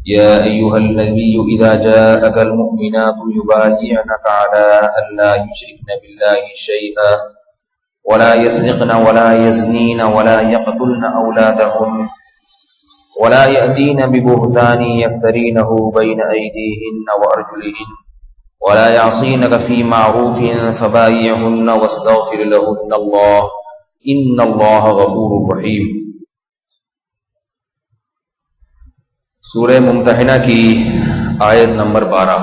يا أيها النبي إذا جاءك المؤمنات يبايعنك على أن لا يشركن بالله شيئا ولا يسرقن ولا يزنين ولا يقتلن أولادهن ولا يأتين ببهتان يفترينه بين أيديهن وأرجلهن ولا يعصينك في معروف فبايعهن واستغفر لهن الله إن الله غفور رحيم۔ سورہ ممتحنہ کی آیت نمبر 12۔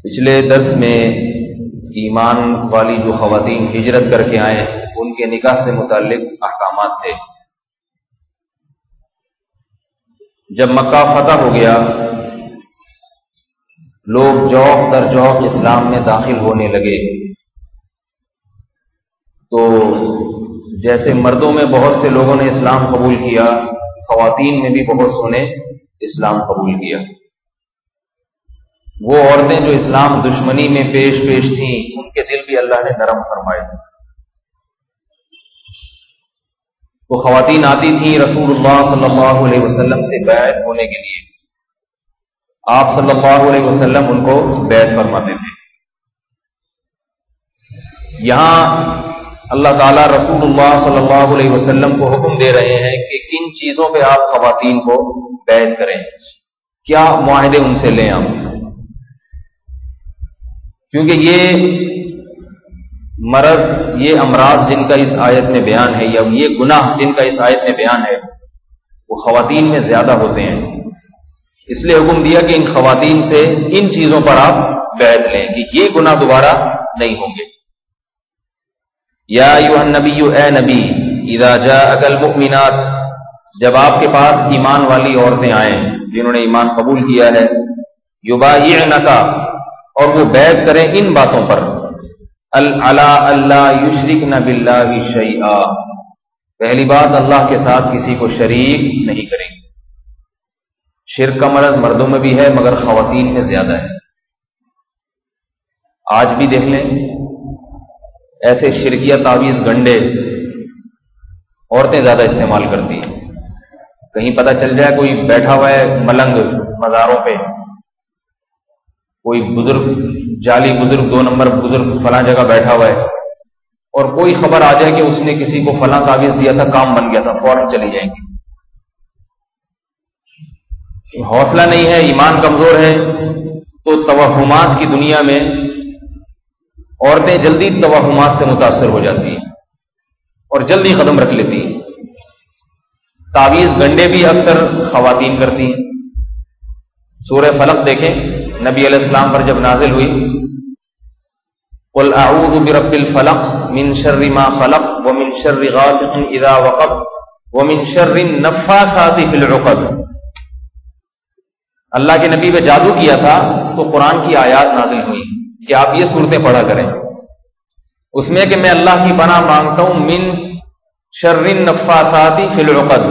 پچھلے درس میں ایمان والی جو خواتین ہجرت کر کے آئے ان کے نکاح سے متعلق احکامات تھے۔ جب مکہ فتح ہو گیا، لوگ جوق در جوق اسلام میں داخل ہونے لگے، تو جیسے مردوں میں بہت سے لوگوں نے اسلام قبول کیا، خواتین میں بھی بہت سو نے اسلام قبول کیا۔ وہ عورتیں جو اسلام دشمنی میں پیش تھیں، ان کے دل بھی اللہ نے نرم فرمائے۔ وہ خواتین آتی تھیں رسول اللہ صلی اللہ علیہ وسلم سے بیعت ہونے کے لیے، آپ صلی اللہ علیہ وسلم ان کو بیعت فرماتے تھے۔ یہاں اللہ تعالیٰ رسول اللہ صلی اللہ علیہ وسلم کو حکم دے رہے ہیں کہ کن چیزوں پہ آپ خواتین کو بیعت کریں، کیا معاہدے ان سے لیں آپ، کیونکہ یہ مرض، یہ امراض جن کا اس آیت میں بیان ہے، یا یہ گناہ جن کا اس آیت میں بیان ہے، وہ خواتین میں زیادہ ہوتے ہیں۔ اس لیے حکم دیا کہ ان خواتین سے ان چیزوں پر آپ بیعت لیں کہ یہ گناہ دوبارہ نہیں ہوں گے۔ یا ایھا النبی، اے نبی، اذا جاءک المؤمنات، جب آپ کے پاس ایمان والی عورتیں آئیں جنہوں نے ایمان قبول کیا ہے، یبایعنک، اور وہ بیعت کریں ان باتوں پر، علی اللہ یشرکن باللہ شیئا، پہلی بات اللہ کے ساتھ کسی کو شریک نہیں کریں گے۔ شرک کا مرض مردوں میں بھی ہے مگر خواتین میں زیادہ ہے۔ آج بھی دیکھ لیں، ایسے شرکیہ تعویذ گنڈے عورتیں زیادہ استعمال کرتی ہیں۔ کہیں پتہ چل جائے کوئی بیٹھا ہوا ہے ملنگ مزاروں پہ، کوئی بزرگ، جعلی بزرگ، 2 نمبر بزرگ فلاں جگہ بیٹھا ہوا ہے، اور کوئی خبر آ جائے کہ اس نے کسی کو فلاں تعویذ دیا تھا، کام بن گیا تھا، فوراً چلی جائیں گی۔ حوصلہ نہیں ہے، ایمان کمزور ہے، تو توہمات کی دنیا میں عورتیں جلدی توہمات سے متاثر ہو جاتی ہیں اور جلدی قدم رکھ لیتی ہیں۔ تعویذ گنڈے بھی اکثر خواتین کرتی ہیں۔ سورہ فلق دیکھیں، نبی علیہ السلام پر جب نازل ہوئی، قل اعوذ برب الفلق من شر ما خلق ومن شر غاسق اذا وقب ومن شر النفاثات فی العقد، اللہ کے نبی پہ جادو کیا تھا تو قرآن کی آیات نازل ہوئی کہ آپ یہ صورتیں پڑھا کریں، اس میں کہ میں اللہ کی پناہ مانگتا ہوں من شر النفاثات فی العقد،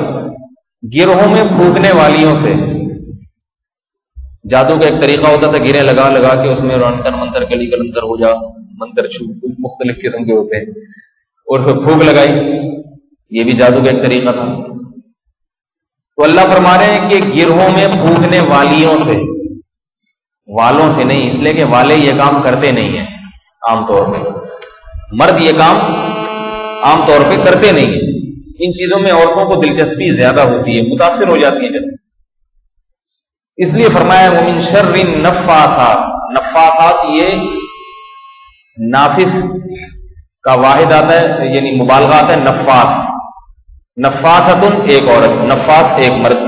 گرہوں میں پھونکنے والیوں سے۔ جادو کا ایک طریقہ ہوتا تھا، گریں لگا لگا کے اس میں رونکن منتر کلی کلندر ہو جا، منتر چھو، مختلف قسم کے ہوتے ہیں، اور پھر پھونک لگائی، یہ بھی جادو کا ایک طریقہ تھا۔ تو اللہ فرما رہے ہیں کہ گرہوں میں پھونکنے والیوں سے، والوں سے نہیں، اس لیے کہ والے یہ کام کرتے نہیں ہیں عام طور پہ، مرد یہ کام عام طور پہ کرتے نہیں ہیں۔ ان چیزوں میں عورتوں کو دلچسپی زیادہ ہوتی ہے، متاثر ہو جاتی ہیں جب، اس لیے فرمایا ومن شر النفاثات، نفاثات یہ نافث کا واحد آتا ہے، یعنی مبالغہ آتا ہے، نفاث، نفاثۃ ایک عورت، نفاث ایک مرد،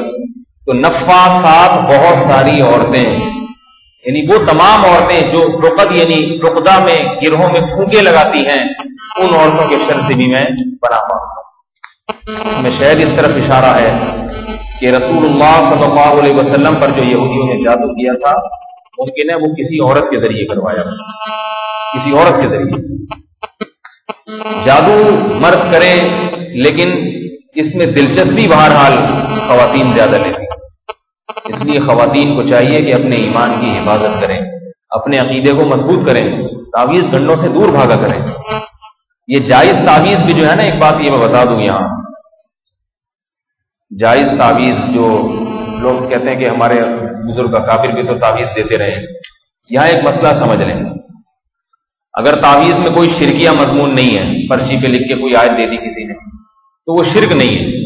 تو نفاثات بہت ساری عورتیں، یعنی وہ تمام عورتیں جو رقد یعنی رقدہ میں گرہوں میں پھونکے لگاتی ہیں، ان عورتوں کے شر سے بھی میں پناہ مانگتا ہوں۔ میں شاید اس طرف اشارہ ہے کہ رسول اللہ صلی اللہ علیہ وسلم پر جو یہودیوں نے جادو کیا تھا، ممکن ہے وہ کسی عورت کے ذریعے کروایا، کسی عورت کے ذریعے۔ جادو مرد کرے لیکن اس میں دلچسپی بہرحال خواتین زیادہ لیتی، اس لیے خواتین کو چاہیے کہ اپنے ایمان کی حفاظت کریں، اپنے عقیدے کو مضبوط کریں، تعویذ گنڈوں سے دور بھاگا کریں۔ یہ جائز تعویذ بھی جو ہے نا، ایک بات یہ میں بتا دوں، یہاں جائز تعویذ جو لوگ کہتے ہیں کہ ہمارے بزرگ کافر بھی تو تعویذ دیتے رہے، یہاں ایک مسئلہ سمجھ لیں. اگر تعویذ میں کوئی شرکیہ مضمون نہیں ہے، پرچی پہ لکھ کے کوئی آیت دے دی کسی نے، تو وہ شرک نہیں ہے،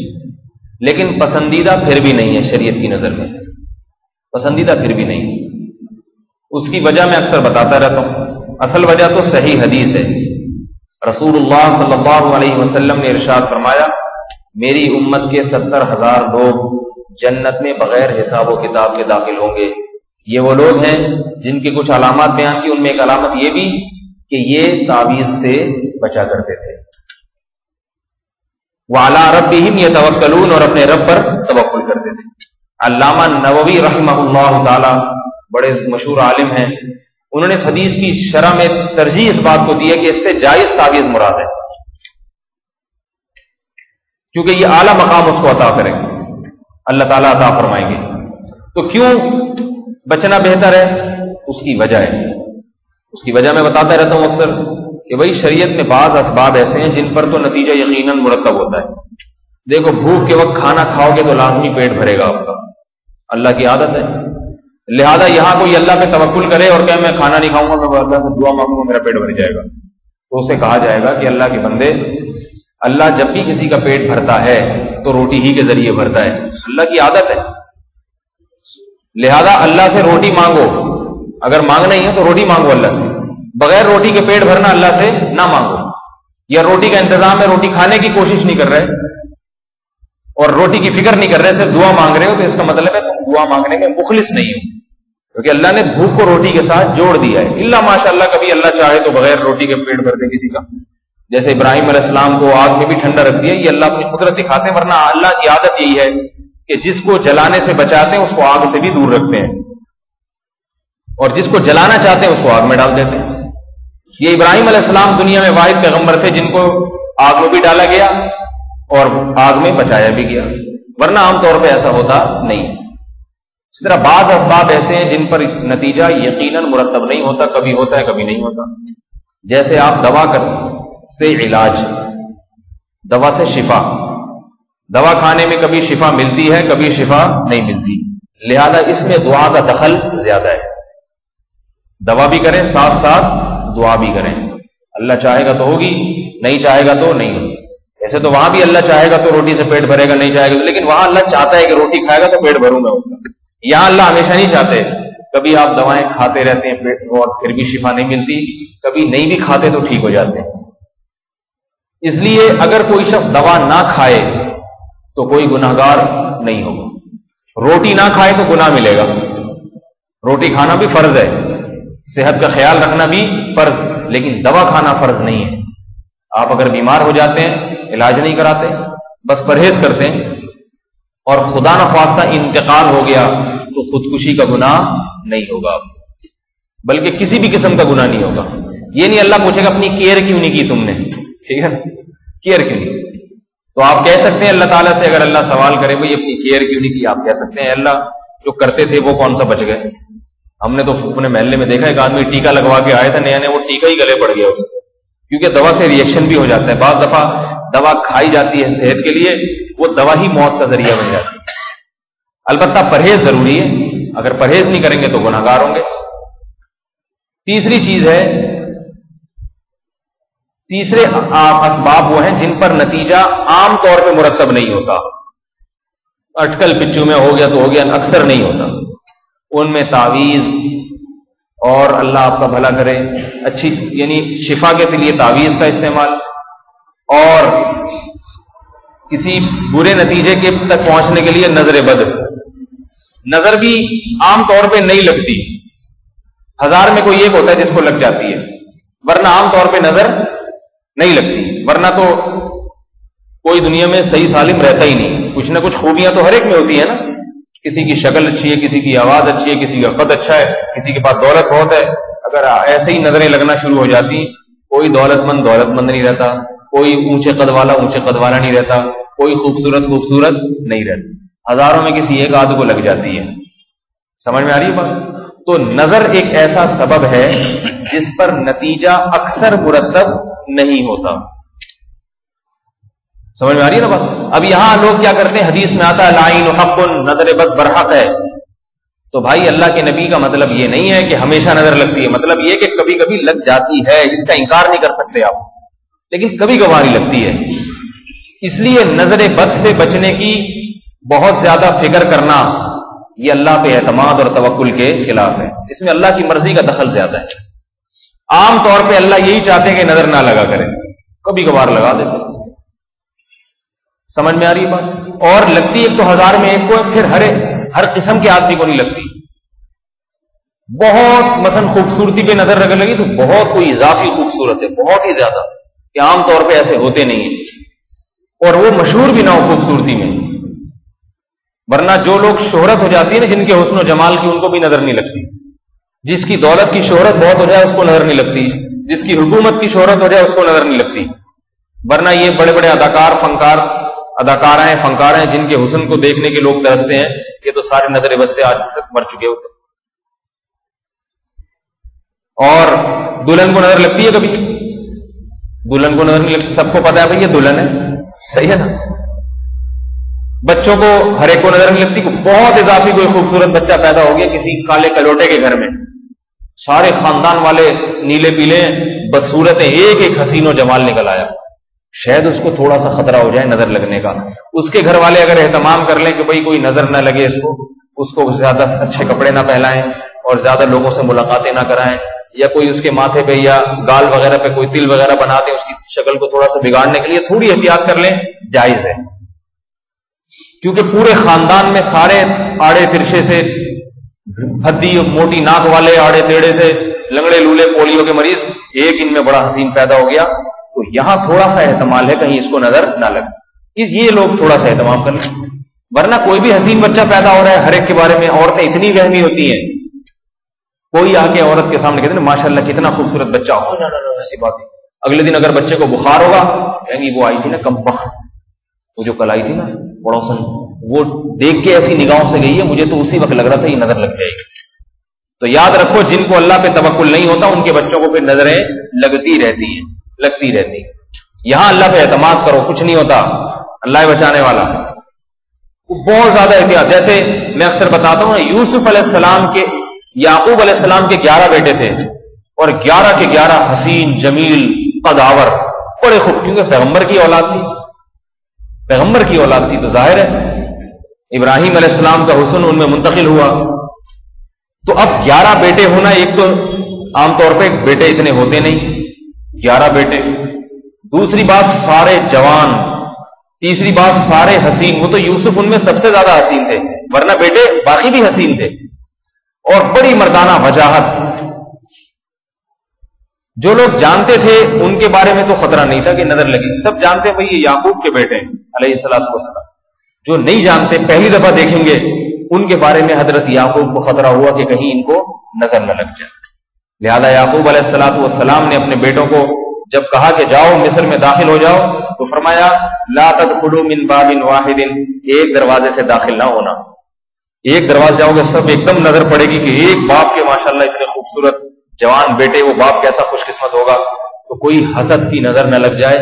لیکن پسندیدہ پھر بھی نہیں ہے شریعت کی نظر میں، پسندیدہ پھر بھی نہیں. اس کی وجہ میں اکثر بتاتا رہتا ہوں. اصل وجہ تو صحیح حدیث ہے. رسول اللہ صلی اللہ علیہ وسلم نے ارشاد فرمایا، میری امت کے 70,000 لوگ جنت میں بغیر حساب و کتاب کے داخل ہوں گے. یہ وہ لوگ ہیں جن کی کچھ علامات بیان کی، ان میں ایک علامت یہ بھی کہ یہ تعویذ سے بچا کرتے تھے. وعلی ربہم یتوکلون، اور اپنے رب پر توکل کرتے تھے. علامہ نووی رحمہ اللہ تعالی بڑے مشہور عالم ہیں، انہوں نے اس حدیث کی شرح میں ترجیح اس بات کو دی ہے کہ اس سے جائز تعویذ مراد ہے، کیونکہ یہ اعلیٰ مقام اس کو عطا کریں گے، اللہ تعالیٰ عطا فرمائیں گے. تو کیوں بچنا بہتر ہے؟ اس کی وجہ ہے. اس کی وجہ میں بتاتا رہتا ہوں اکثر کہ بھائی شریعت میں بعض اسباب ایسے ہیں جن پر تو نتیجہ یقیناً مرتب ہوتا ہے. دیکھو بھوک کے وقت کھانا کھاؤ گے تو لازمی پیٹ بھرے گا آپ کا، اللہ کی عادت ہے. لہذا یہاں کوئی اللہ پہ توکل کرے اور کہ میں کھانا نہیں کھاؤں گا، میں اللہ سے دعا مانگوں گا میرا پیٹ بھر جائے گا، تو اسے کہا جائے گا کہ اللہ کے بندے، اللہ جب بھی کسی کا پیٹ بھرتا ہے تو روٹی ہی کے ذریعے بھرتا ہے، اللہ کی عادت ہے. لہذا اللہ سے روٹی مانگو، اگر مانگنا ہی ہے تو روٹی مانگو اللہ سے. بغیر روٹی کے پیٹ بھرنا اللہ سے نہ مانگو. یا روٹی کا انتظام ہے، روٹی کھانے کی کوشش نہیں کر رہے اور روٹی کی فکر نہیں کر رہے، صرف دعا مانگ رہے ہو، تو اس کا مطلب ہے تم دعا مانگنے میں مخلص نہیں ہو، کیونکہ اللہ نے بھوک کو روٹی کے ساتھ جوڑ دیا ہے. اللہ ماشاء اللہ کبھی اللہ چاہے تو بغیر روٹی کے پیٹ بھر دے کسی کا، جیسے ابراہیم علیہ السلام کو آگ میں بھی ٹھنڈا رکھ دیا، یہ اللہ اپنی قدرت دکھاتے ہیں. ورنہ اللہ کی عادت یہی ہے کہ جس کو جلانے سے بچاتے ہیں اس کو آگ سے بھی دور رکھتے ہیں، اور جس کو جلانا چاہتے ہیں اس کو آگ میں ڈال دیتے ہیں. یہ ابراہیم علیہ السلام دنیا میں واحد پیغمبر تھے جن کو آگ میں بھی ڈالا گیا اور آگ میں بچایا بھی گیا، ورنہ عام طور پہ ایسا ہوتا نہیں. اس طرح بعض اسباب ایسے ہیں جن پر نتیجہ یقیناً مرتب نہیں ہوتا، کبھی ہوتا ہے کبھی نہیں ہوتا. جیسے آپ دوا سے علاج، دوا سے شفا، دوا کھانے میں کبھی شفا ملتی ہے کبھی شفا نہیں ملتی، لہذا اس میں دعا کا دخل زیادہ ہے. دوا بھی کریں ساتھ ساتھ دعا بھی کریں. اللہ چاہے گا تو ہوگی، نہیں چاہے گا تو نہیں ہوگی. ایسے تو وہاں بھی اللہ چاہے گا تو روٹی سے پیٹ بھرے گا، نہیں چاہے گا تو، لیکن وہاں اللہ چاہتا ہے کہ روٹی کھائے گا تو پیٹ بھروں میں اس کا. یہاں اللہ ہمیشہ نہیں چاہتے. کبھی آپ دوائیں کھاتے رہتے ہیں پیٹ اور پھر بھی شفا نہیں ملتی، کبھی نہیں بھی کھاتے تو ٹھیک ہو جاتے ہیں. اس لیے اگر کوئی شخص دوا نہ کھائے تو کوئی گناہگار نہیں ہوگا. روٹی نہ کھائے تو گناہ ملے گا. روٹی کھانا بھی فرض ہے، صحت کا خیال رکھنا بھی فرض، لیکن دوا کھانا فرض نہیں ہے. آپ اگر بیمار ہو جاتے ہیں علاج نہیں کراتے، بس پرہیز کرتے ہیں، اور خدا نخواستہ انتقال ہو گیا تو خودکشی کا گناہ نہیں ہوگا، بلکہ کسی بھی قسم کا گناہ نہیں ہوگا. یہ نہیں اللہ پوچھے گا اپنی کیئر کیوں نہیں کی تم نے، ٹھیک ہے نا، کیئر کیوں نہیں. تو آپ کہہ سکتے ہیں اللہ تعالیٰ سے، اگر اللہ سوال کرے بھائی اپنی کیئر کیوں نہیں کی، آپ کہہ سکتے ہیں اللہ جو کرتے تھے وہ کون سا بچ گئے. ہم نے تو اپنے محلے میں دیکھا ایک آدمی ٹیکا لگوا کے آیا تھا نیا نیا، وہ ٹیکا ہی گلے پڑ گیا اس کو، کیونکہ دوا سے ریئیکشن بھی ہو جاتا ہے. بعض دفعہ دوا کھائی جاتی ہے صحت کے لیے، وہ دوا ہی موت کا ذریعہ بن جاتی ہے. البتہ پرہیز ضروری ہے، اگر پرہیز نہیں کریں گے تو گناہ گار ہوں گے. تیسری چیز ہے، تیسرے اسباب وہ ہیں جن پر نتیجہ عام طور پہ مرتب نہیں ہوتا. اٹکل پچو میں ہو گیا تو ہو گیا، اکثر نہیں ہوتا. ان میں تعویذ، اور اللہ آپ کا بھلا کرے، اچھی یعنی شفا کے لیے تعویذ کا استعمال، اور کسی برے نتیجے کے تک پہنچنے کے لیے نظر بد. نظر بھی عام طور پہ نہیں لگتی، 1000 میں کوئی ایک ہوتا ہے جس کو لگ جاتی ہے، ورنہ عام طور پہ نظر نہیں لگتی. ورنہ تو کوئی دنیا میں صحیح سالم رہتا ہی نہیں. کچھ نہ کچھ خوبیاں تو ہر ایک میں ہوتی ہے نا، کسی کی شکل اچھی ہے، کسی کی آواز اچھی ہے، کسی کا قد اچھا ہے، کسی کے پاس دولت بہت ہے. اگر ایسے ہی نظریں لگنا شروع ہو جاتی، کوئی دولت مند نہیں رہتا، کوئی اونچے قد والا نہیں رہتا، کوئی خوبصورت نہیں رہتا. 1000 میں کسی ایک آدھ کو لگ جاتی ہے. سمجھ میں آ رہی ہے بات؟ تو نظر ایک ایسا سبب ہے جس پر نتیجہ اکثر مرتب نہیں ہوتا. سمجھ میں آ رہی ہے نا بات؟ اب یہاں لوگ کیا کرتے ہیں، حدیث میں آتا ہے العین حق، نظر بد برحق ہے. تو بھائی اللہ کے نبی کا مطلب یہ نہیں ہے کہ ہمیشہ نظر لگتی ہے، مطلب یہ کہ کبھی کبھی لگ جاتی ہے، اس کا انکار نہیں کر سکتے آپ، لیکن کبھی کبھار ہی لگتی ہے. اس لیے نظر بد سے بچنے کی بہت زیادہ فکر کرنا یہ اللہ پہ اعتماد اور توکل کے خلاف ہے. اس میں اللہ کی مرضی کا دخل زیادہ ہے. عام طور پہ اللہ یہی چاہتے ہیں کہ نظر نہ لگا کرے، کبھی کبھار لگا دیتے. سمجھ میں آ رہی ہے بات؟ اور لگتی ایک تو 1000 میں ایک کو ہے، پھر ہر قسم کے آدمی کو نہیں لگتی. بہت مثلا خوبصورتی پہ نظر رکھنے لگی تو بہت کوئی اضافی خوبصورت ہے، بہت ہی زیادہ، کہ عام طور پہ ایسے ہوتے نہیں ہیں، اور وہ مشہور بھی نہ ہو خوبصورتی میں. ورنہ جو لوگ شہرت ہو جاتی ہے نا، جن کے حسن و جمال کی، ان کو بھی نظر نہیں لگتی. جس کی دولت کی شہرت بہت ہو جائے اس کو نظر نہیں لگتی، جس کی حکومت کی شہرت ہو جائے اس کو نظر نہیں لگتی. ورنہ یہ بڑے بڑے اداکارائیں فنکار ہیں جن کے حسن کو دیکھنے کے لوگ ترستے ہیں، یہ تو سارے نظر بد سے آج تک مر چکے ہوتے. اور دلہن کو نظر لگتی ہے کبھی؟ دلہن کو نظر نہیں لگتی. سب کو پتا ہے بھائی یہ دلہن ہے، صحیح ہے نا. بچوں کو ہر ایک کو نظر نہیں لگتی. بہت اضافی کوئی خوبصورت بچہ پیدا ہو گیا کسی کالے کلوٹے کے گھر میں، سارے خاندان والے نیلے پیلے بدصورت ہیں، ایک ایک حسین و جمال نکل آیا. شاید اس کو تھوڑا سا خطرہ ہو جائے نظر لگنے کا. اس کے گھر والے اگر اہتمام کر لیں کہ بھئی کوئی نظر نہ لگے اس کو زیادہ اچھے کپڑے نہ پہنائیں اور زیادہ لوگوں سے ملاقاتیں نہ کرائیں، یا کوئی اس کے ماتھے پہ یا گال وغیرہ پہ کوئی تل وغیرہ بنا دیں اس کی شکل کو تھوڑا سا بگاڑنے کے لیے، تھوڑی احتیاط کر لیں، جائز ہے. کیونکہ پورے خاندان میں سارے آڑے ترچھے سے، بھدی موٹی ناک والے، آڑے تیڑے سے، لنگڑے لولے، پولیو کے مریض، ایک ان میں بڑا حسین پیدا ہو گیا. تو یہاں تھوڑا سا احتمال ہے کہیں اس کو نظر نہ لگے. یہ لوگ تھوڑا سا اہتمام کر لیں. ورنہ کوئی بھی حسین بچہ پیدا ہو رہا ہے، ہر ایک کے بارے میں عورتیں اتنی وہمی ہوتی ہیں، کوئی آ کے عورت کے سامنے کہتے ہیں ماشاء اللہ کتنا خوبصورت بچہ ہو، ایسی بات ہے. اگلے دن اگر بچے کو بخار ہوگا کہیں گی وہ آئی تھی نا کمبخت، وہ جو کل آئی تھی نا پڑوسن، وہ دیکھ کے ایسی نگاہوں سے گئی ہے، مجھے تو اسی وقت لگ رہا تھا یہ نظر لگ جائے گی. تو یاد رکھو جن کو اللہ پہ توکل نہیں ہوتا ان کے بچوں کو پھر نظریں لگتی رہتی ہیں. یہاں اللہ پہ اعتماد کرو، کچھ نہیں ہوتا، اللہ بچانے والا. بہت زیادہ احتیاط. جیسے میں اکثر بتاتا ہوں، یوسف علیہ السلام کے، یعقوب علیہ السلام کے 11 بیٹے تھے، اور 11 کے 11 حسین جمیل قداور، بڑے خوب، کیونکہ پیغمبر کی اولاد تھی تو ظاہر ہے ابراہیم علیہ السلام کا حسن ان میں منتقل ہوا. تو اب 11 بیٹے ہونا، ایک تو عام طور پہ بیٹے اتنے ہوتے نہیں، 11 بیٹے. دوسری بات سارے جوان، تیسری بات سارے حسین. وہ تو یوسف ان میں سب سے زیادہ حسین تھے، ورنہ بیٹے باقی بھی حسین تھے. اور بڑی مردانہ وجاہت. جو لوگ جانتے تھے ان کے بارے میں تو خطرہ نہیں تھا کہ نظر لگی، سب جانتے بھئی یہ یعقوب کے بیٹے ہیں علیہ السلام والسلام. جو نہیں جانتے پہلی دفعہ دیکھیں گے ان کے بارے میں حضرت یعقوب کو خطرہ ہوا کہ کہیں ان کو نظر نہ لگ جائے. لہذا یعقوب علیہ السلام والسلام نے اپنے بیٹوں کو جب کہا کہ جاؤ مصر میں داخل ہو جاؤ تو فرمایا لا تدخلوا من باب واحد، ایک دروازے سے داخل نہ ہونا. ایک دروازے جاؤ گے سب ایک دم نظر پڑے گی کہ ایک باپ کے ماشاءاللہ اتنے خوبصورت جوان بیٹے، وہ باپ کیسا خوش قسمت ہوگا. تو کوئی حسد کی نظر نہ لگ جائے،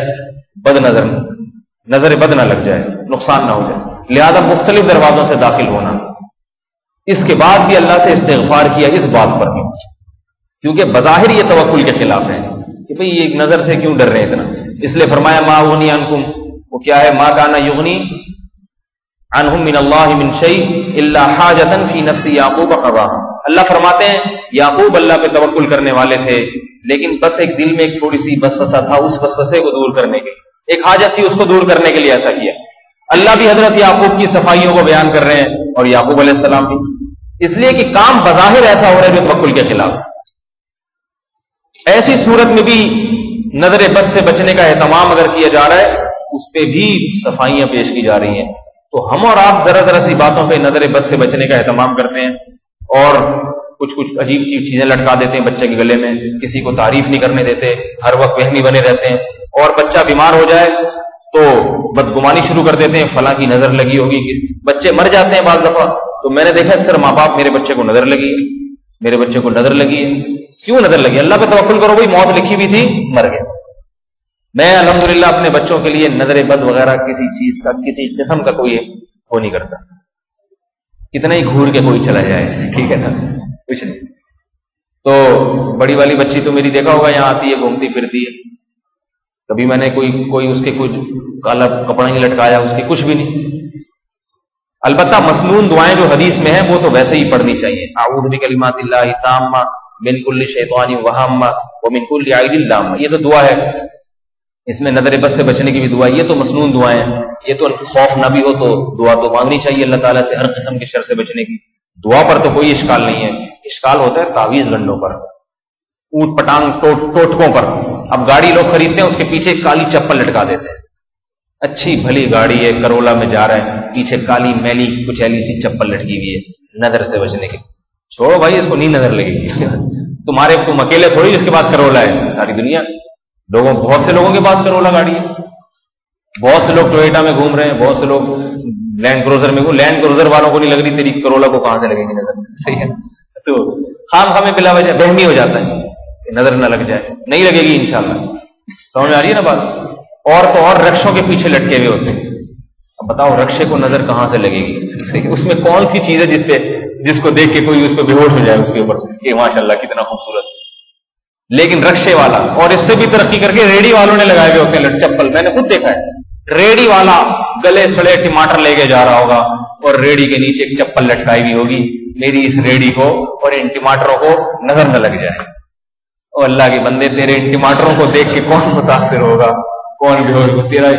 نظر بد نہ لگ جائے، نقصان نہ ہو جائے. لہذا مختلف دروازوں سے داخل ہونا. اس کے بعد بھی اللہ سے استغفار کیا اس بات پر بھی، کیونکہ بظاہر یہ توکل کے خلاف ہے کہ بھئی یہ ایک نظر سے کیوں ڈر رہے ہیں اتنا. اس لیے فرمایا ما اغنی عنکم، وہ کیا ہے، ما کان یغنی عنہم من اللہ من شیء الا حاجۃ فی نفس یعقوب قضاها. اللہ فرماتے ہیں یعقوب اللہ پہ توکل کرنے والے تھے، لیکن بس ایک دل میں ایک تھوڑی سی وسوسہ تھا، اس وسوسے کو دور کرنے کے لیے ایک حاجت تھی، اس کو دور کرنے کے لیے ایسا کیا. اللہ بھی حضرت یعقوب کی صفائیوں کو بیان کر رہے ہیں اور یعقوب علیہ السلام بھی، اس لیے کہ کام بظاہر ایسا ہو رہا ہے جو توکل کے خلاف. ایسی صورت میں بھی نظر بد سے بچنے کا اہتمام اگر کیا جا رہا ہے اس پہ بھی صفائیاں پیش کی جا رہی ہیں. تو ہم اور آپ ذرا سی باتوں پہ نظر بد سے بچنے کا اہتمام کرتے ہیں اور کچھ عجیب چیزیں لٹکا دیتے ہیں بچے کے گلے میں، کسی کو تعریف نہیں کرنے دیتے، ہر وقت وہمی بنے رہتے ہیں. اور بچہ بیمار ہو جائے تو بدگمانی شروع کر دیتے ہیں، فلاں کی نظر لگی ہوگی. بچے مر جاتے ہیں بعض دفعہ تو میں نے دیکھا اکثر ماں باپ میرے بچے کو نظر لگی ہے، میرے بچے کو نظر لگی ہے. کیوں نظر لگی؟ اللہ پہ توکل کرو بھائی، موت لکھی ہوئی تھی، مر گیا. میں الحمدللہ اپنے بچوں کے لیے نظر بد وغیرہ کسی چیز کا کسی قسم کا کوئی وہ نہیں کرتا، کتنا ہی گھور کے کوئی چلا جائے، ٹھیک ہے نا، کچھ نہیں۔ تو بڑی والی بچی تو میری دیکھا ہوگا، یہاں آتی ہے گھومتی پھرتی ہے، کبھی میں نے کوئی اس کے کچھ کالا کپڑا نہیں لٹکایا، اس کے کچھ بھی نہیں۔ البتہ مسنون دعائیں جو حدیث میں ہیں وہ تو ویسے ہی پڑھنی چاہیے، اعوذ بکلمات اللہ التامہ من کل شیطان وہامہ ومن کل عین لامہ، یہ تو دعا ہے، اس میں نظر بد سے بچنے کی بھی دعا، یہ تو مسنون دعائیں ہیں، یہ تو خوف نہ بھی ہو تو دعا تو مانگنی چاہیے اللہ تعالیٰ سے ہر قسم کے شر سے بچنے کی۔ دعا پر تو کوئی اشکال نہیں ہے، اشکال ہوتا ہے تعویذ گنڈوں پر، اونٹ پٹانگ ٹوٹکوں پر۔ اب گاڑی لوگ خریدتے ہیں، اس کے پیچھے کالی چپل لٹکا دیتے ہیں، اچھی بھلی گاڑی ہے، کرولا میں جا رہا ہے، پیچھے کالی میلی کچھ ایلی سی چپل لٹکی ہوئی ہے نظر سے بچنے کی۔ چھوڑو بھائی، اس کو نہیں نظر لگے گی، تم اکیلے تھوڑی جس کے پاس کرولا ہے، ساری دنیا بہت سے لوگوں کے پاس کرولا گاڑی ہے، بہت سے لوگ ٹویٹا میں گھوم رہے ہیں، بہت سے لوگ لینڈ کروزر میں لینڈ کروزر والوں کو نہیں لگ رہی، تیری کرولا کو کہاں سے لگے گی نظر، صحیح ہے؟ تو خام خامے بلا وجہ وہمی ہو جاتا ہے کہ نظر نہ لگ جائے، نہیں لگے گی انشاءاللہ۔ سمجھ میں آ رہی ہے نا بات؟ اور تو اور رکشوں کے پیچھے لٹکے ہوئے ہوتے ہیں، اب بتاؤ رکشے کو نظر کہاں سے لگے گی؟ صحیح، اس میں کون سی چیز ہے جس کو دیکھ کے کوئی اس پہ بے ہوش ہو جائے اس کے اوپر کہ ماشاءاللہ کتنا خوبصورت۔ لیکن رکشے والا، اور اس سے بھی ترقی کر کے ریڑی والوں نے لگائے ہوئے ہوتے ہیں چپل، میں نے خود دیکھا ہے، ریڑی والا گلے سڑے ٹماٹر لے کے جا رہا ہوگا اور ریڑی کے نیچے ایک چپل لٹکائی ہوئی ہوگی، میری اس ریڑی کو اور ان ٹماٹروں کو نظر نہ لگ جائے۔ او اللہ کے بندے، تیرے ان ٹماٹروں کو دیکھ کے کون متاثر ہوگا، کون بھی ہوگا؟ تیرا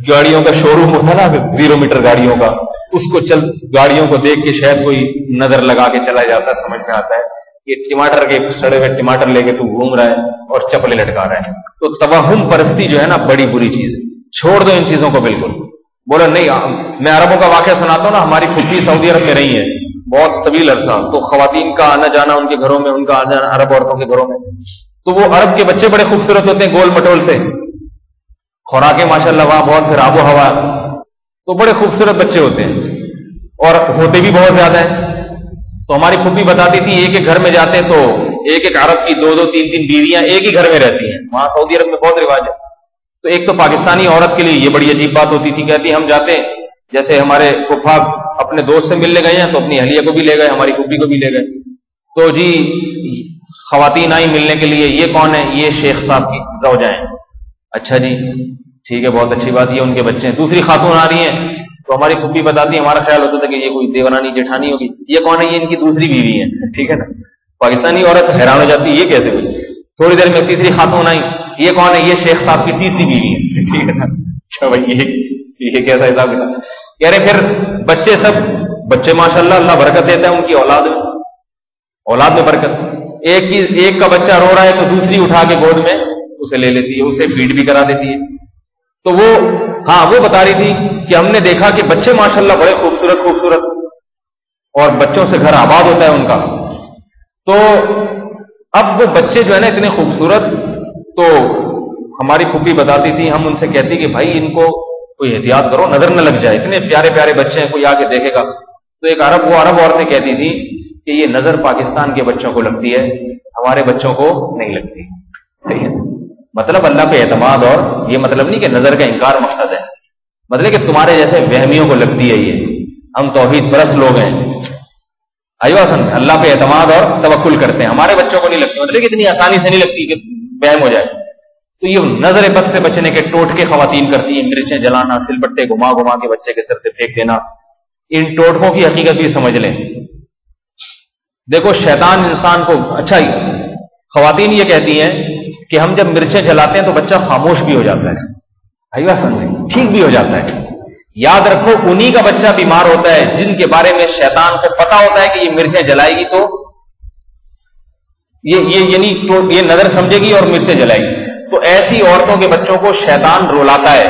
گاڑیوں کا شو روم ہوتا نا 0 میٹر گاڑیوں کا، اس کو گاڑیوں کو دیکھ کے شاید کوئی نظر لگا کے چلا جاتا ہے، سمجھ میں آتا ہے یہ ٹماٹر کے سڑے ہوئے ٹماٹر لے کے تو گھوم رہا ہے اور چپلیں لٹکا رہا ہے۔ تو توہم پرستی جو ہے نا بڑی بری چیز ہے، چھوڑ دو ان چیزوں کو بالکل۔ بولو نہیں، میں عربوں کا واقعہ سناتا ہوں نا، ہماری پھپھی سعودی عرب میں رہی ہے بہت طویل عرصہ، تو خواتین کا آنا جانا ان کے گھروں میں، ان کا آنا جانا عرب عورتوں کے گھروں میں، تو وہ عرب کے بچے بڑے خوبصورت ہوتے ہیں، گول مٹول سے، خوراکیں ماشاءاللہ وہاں بہت، پھر آب و ہوا، تو بڑے خوبصورت بچے ہوتے ہیں اور ہوتے بھی بہت زیادہ ہیں۔ تو ہماری پھپھی بتاتی تھی ایک ایک گھر میں جاتے تو ایک ایک عرب کی 2 2 3 3 بیویاں ایک ہی گھر میں رہتی ہیں، وہاں سعودی عرب میں بہت رواج ہے۔ تو ایک تو پاکستانی عورت کے لیے یہ بڑی عجیب بات ہوتی تھی، کہتی ہم جاتے ہیں، جیسے ہمارے پھپھا اپنے دوست سے ملنے گئے ہیں تو اپنی اہلیہ کو بھی لے گئے، ہماری پھپھی کو بھی لے گئے، تو جی خواتین آئی ملنے کے لیے، یہ کون ہے؟ یہ شیخ صاحب کی زوجہ ہیں۔ اچھا جی ٹھیک ہے، بہت اچھی بات، یہ ان کے بچے ہیں۔ دوسری خاتون آ رہی ہیں تو ہماری پھپھی بتاتی ہے، ہمارا خیال ہوتا تھا کہ یہ کوئی دیورانی جیٹھانی ہوگی، یہ کون ہے؟ یہ ان کی دوسری بیوی ہے، ٹھیک ہے نا۔ پاکستانی عورت حیران ہو جاتی ہے یہ کیسے ہوئی؟ تھوڑی دیر میں تیسری خاتون آئی، یہ کون ہے؟ یہ شیخ صاحب کی تیسری بیوی ہے، ٹھیک ہے نا۔ اچھا بھائی یہ کیسا حساب کتاب؟ کہہ رہے پھر بچے، سب بچے ماشاءاللہ اللہ برکت دیتا ہے ان کی اولاد میں برکت۔ ایک کا بچہ رو رہا ہے تو دوسری اٹھا کے گود میں اسے لے لیتی ہے، اسے فیڈ بھی کرا دیتی ہے۔ تو وہ بتا رہی تھی کہ ہم نے دیکھا کہ بچے ماشاءاللہ بڑے خوبصورت اور بچوں سے گھر آباد ہوتا ہے ان کا۔ تو اب وہ بچے جو ہے نا اتنے خوبصورت، تو ہماری پھپھی بتاتی تھی، ہم ان سے کہتی کہ بھائی ان کو کوئی احتیاط کرو، نظر نہ لگ جائے، اتنے پیارے پیارے بچے ہیں، کوئی آ کے دیکھے گا۔ تو ایک عرب عورتیں کہتی تھی کہ یہ نظر پاکستان کے بچوں کو لگتی ہے، ہمارے بچوں کو نہیں لگتی، ٹھیک ہے۔ مطلب اللہ پہ اعتماد، اور یہ مطلب نہیں کہ نظر کا انکار مقصد ہے، مطلب کہ تمہارے جیسے وہمیوں کو لگتی ہے یہ، ہم توحید پرست لوگ ہیں، اللہ پہ اعتماد اور توکل کرتے ہیں، ہمارے بچوں کو نہیں لگتی، مطلب کہ اتنی آسانی سے نہیں لگتی کہ وہم ہو جائے۔ تو یہ نظر بد سے بچنے کے ٹوٹکے خواتین کرتی ہیں، مرچیں جلانا، سل بٹے گھما گھما کے بچے کے سر سے پھینک دینا۔ ان ٹوٹکوں کی حقیقت بھی سمجھ لیں۔ دیکھو شیطان انسان کو، اچھا خواتین یہ کہتی ہیں کہ ہم جب مرچیں جلاتے ہیں تو بچہ خاموش بھی ہو جاتا ہے، آئیے سمجھیں، ٹھیک بھی ہو جاتا ہے۔ یاد رکھو انہی کا بچہ بیمار ہوتا ہے جن کے بارے میں شیطان کو پتا ہوتا ہے کہ یہ مرچیں جلائے گی تو یہ نظر سمجھے گی اور مرچیں جلائے گی۔ تو ایسی عورتوں کے بچوں کو شیطان رلاتا ہے،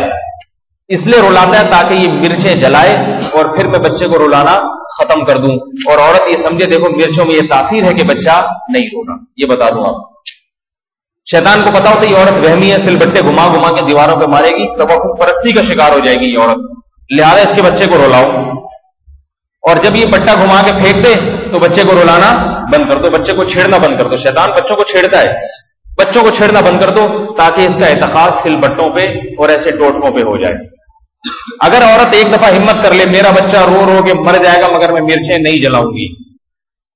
اس لیے رلاتا ہے تاکہ یہ مرچیں جلائے اور پھر میں بچے کو رلانا ختم کر دوں، اور عورت یہ سمجھے دیکھو مرچوں میں یہ تاثیر ہے کہ بچہ نہیں رونا۔ یہ بتا دوں آپ، شیطان کو پتا ہوتا ہے یہ عورت وہمی ہے، سل بٹے گھما گھما کے دیواروں پہ مارے گی، توقع پرستی کا شکار ہو جائے گی یہ عورت، لہذا اس کے بچے کو رلاؤ، اور جب یہ بٹا گھما کے پھینک دے تو بچے کو رلانا بند کر دو، بچے کو چھیڑنا بند کر دو۔ شیطان بچوں کو چھیڑتا ہے، بچوں کو چھیڑنا بند کر دو تاکہ اس کا اعتقاد سل بٹوں پہ اور ایسے ٹوٹکوں پہ ہو جائے. اگر عورت ایک دفعہ ہمت کر لے میرا بچہ رو رو کے مر جائے گا مگر میں مرچیں نہیں جلاؤں گی،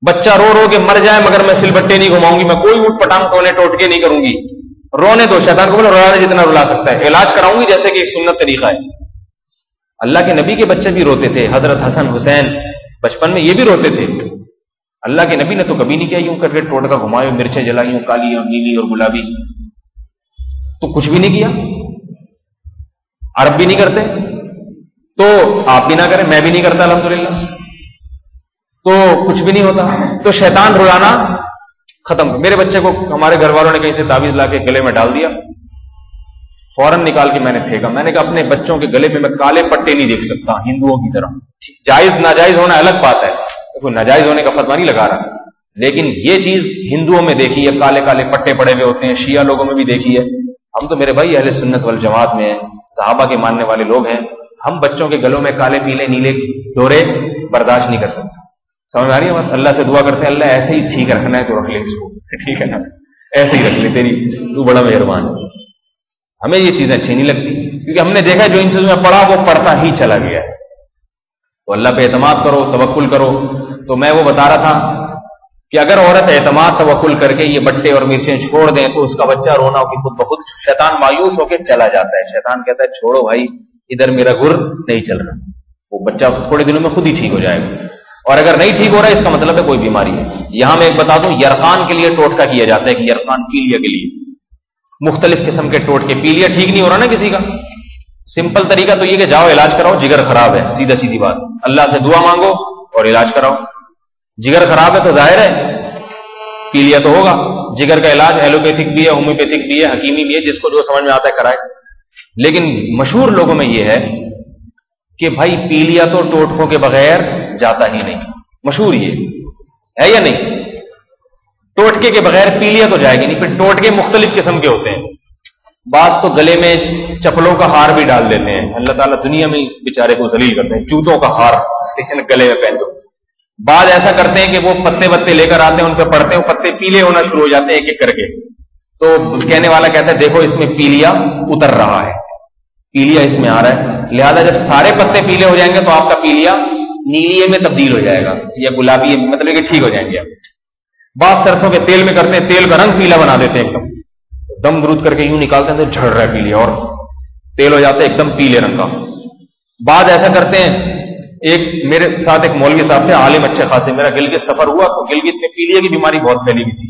بچہ رو رو کے مر جائے مگر میں سل بٹے نہیں گھماؤں گی، میں کوئی اوٹ پٹانگ ٹونے ٹوٹکے نہیں کروں گی، رونے دو، شیطان کو بولو رولانے جتنا رلا سکتا ہے، علاج کراؤں گی جیسے کہ ایک سنت طریقہ ہے. اللہ کے نبی کے بچے بھی روتے تھے، حضرت حسن حسین بچپن میں یہ بھی روتے تھے. اللہ کے نبی نے تو کبھی نہیں کیا یوں کر کے ٹوٹکا گھمائے مرچیں جلائی کالی اور نیلی اور گلابی، تو کچھ بھی نہیں کیا. عرب بھی نہیں کرتے تو آپ بھی نہ کریں، میں بھی نہیں کرتا الحمدللہ، تو کچھ بھی نہیں ہوتا. تو شیطان رلانا ختم. میرے بچے کو ہمارے گھر والوں نے کہیں سے تعویذ لا کے گلے میں ڈال دیا، فوراً نکال کے میں نے پھینکا. میں نے کہا اپنے بچوں کے گلے میں کالے پٹے نہیں دیکھ سکتا ہندوؤں کی طرح. جائز ناجائز ہونا الگ بات ہے، کوئی ناجائز ہونے کا فتویٰ نہیں لگا رہا، لیکن یہ چیز ہندوؤں میں دیکھی ہے، کالے کالے پٹے پڑے ہوئے ہوتے ہیں، شیعہ لوگوں میں بھی دیکھی ہے. ہم تو میرے بھائی اہل سنت والجماعت میں ہیں، صحابہ کے ماننے والے لوگ ہیں، ہم بچوں کے گلوں میں کالے پیلے نیلے ڈورے برداشت نہیں کر سکتے. سمجھ آ رہی ہے بات؟ اللہ سے دعا کرتے ہیں اللہ ایسے ہی ٹھیک رکھنا ہے تو رکھ لے اس کو، ٹھیک ہے نا، ایسے ہی رکھ لے، تیری تو بڑا مہربان ہے. ہمیں یہ چیزیں اچھی نہیں لگتی کیونکہ ہم نے دیکھا جو ان چیزوں میں پڑھا وہ پڑھتا ہی چلا گیا ہے. تو اللہ پہ اعتماد کرو، توکل کرو. تو میں وہ بتا رہا تھا کہ اگر عورت اعتماد توکل کر کے یہ بٹے اور مرچیں چھوڑ دیں تو اس کا بچہ رونا ہو خود بخود شیطان مایوس ہو کے چلا جاتا ہے. شیطان کہتا ہے چھوڑو بھائی ادھر میرا گر نہیں چل رہا، وہ بچہ تھوڑے دنوں میں خود ہی ٹھیک ہو جائے گا. اور اگر نہیں ٹھیک ہو رہا ہے اس کا مطلب ہے کوئی بیماری ہے. یہاں میں ایک بتا دوں یرقان کے لیے ٹوٹکا کیا جاتا ہے کہ یرقان پیلیا کے لیے مختلف قسم کے ٹوٹکے. پیلیا ٹھیک نہیں ہو رہا نا کسی کا، سمپل طریقہ تو یہ کہ جاؤ علاج کراؤ، جگر خراب ہے، سیدھا سیدھی بات، اللہ سے دعا مانگو اور علاج کراؤ. جگر خراب ہے تو ظاہر ہے پیلیا تو ہوگا. جگر کا علاج ایلوپیتھک بھی ہے، ہومیوپیتھک بھی ہے، حکیمی بھی ہے، جس کو جو سمجھ میں آتا ہے کرائے. لیکن مشہور لوگوں میں یہ ہے کہ بھائی پیلیا تو ٹوٹکوں کے بغیر جاتا ہی نہیں. مشہور یہ ہے یا نہیں؟ ٹوٹکے کے بغیر پیلیا تو جائے گی نہیں. پھر ٹوٹکے مختلف قسم کے ہوتے ہیں، بعض تو گلے میں چپلوں کا ہار بھی ڈال دیتے ہیں. اللہ تعالیٰ دنیا میں بیچارے کو ذلیل کرتے ہیں، جوتوں کا ہار گلے میں پہن دو. بعض ایسا کرتے ہیں کہ وہ پتے وتے لے کر آتے ہیں، ان پہ پڑتے ہیں، پتے پیلے ہونا شروع ہو جاتے ہیں ایک ایک کر کے. تو کہنے والا کہتا ہے دیکھو اس میں پیلیا اتر رہا ہے، پیلیا اس میں آ رہا ہے، لہذا جب سارے پتے پیلے ہو جائیں گے تو آپ کا پیلیا نیلیے میں تبدیل ہو جائے گا یا گلابی، مطلب کہ ٹھیک ہو جائیں گے. بعض سرسوں کے تیل میں کرتے ہیں، تیل کا رنگ پیلا بنا دیتے ہیں، ایک دم برود کر کے یوں نکالتے ہیں تو جھڑ رہا ہے پیلیا اور تیل ہو جاتا ہے ایک دم پیلے رنگ کا. بعض ایسا کرتے ہیں، ایک میرے ساتھ ایک مولوی صاحب تھے عالم اچھے خاصے، میرا گلگت سفر ہوا تو گلگت میں پیلیا کی بیماری بہت پھیلی ہوئی تھی،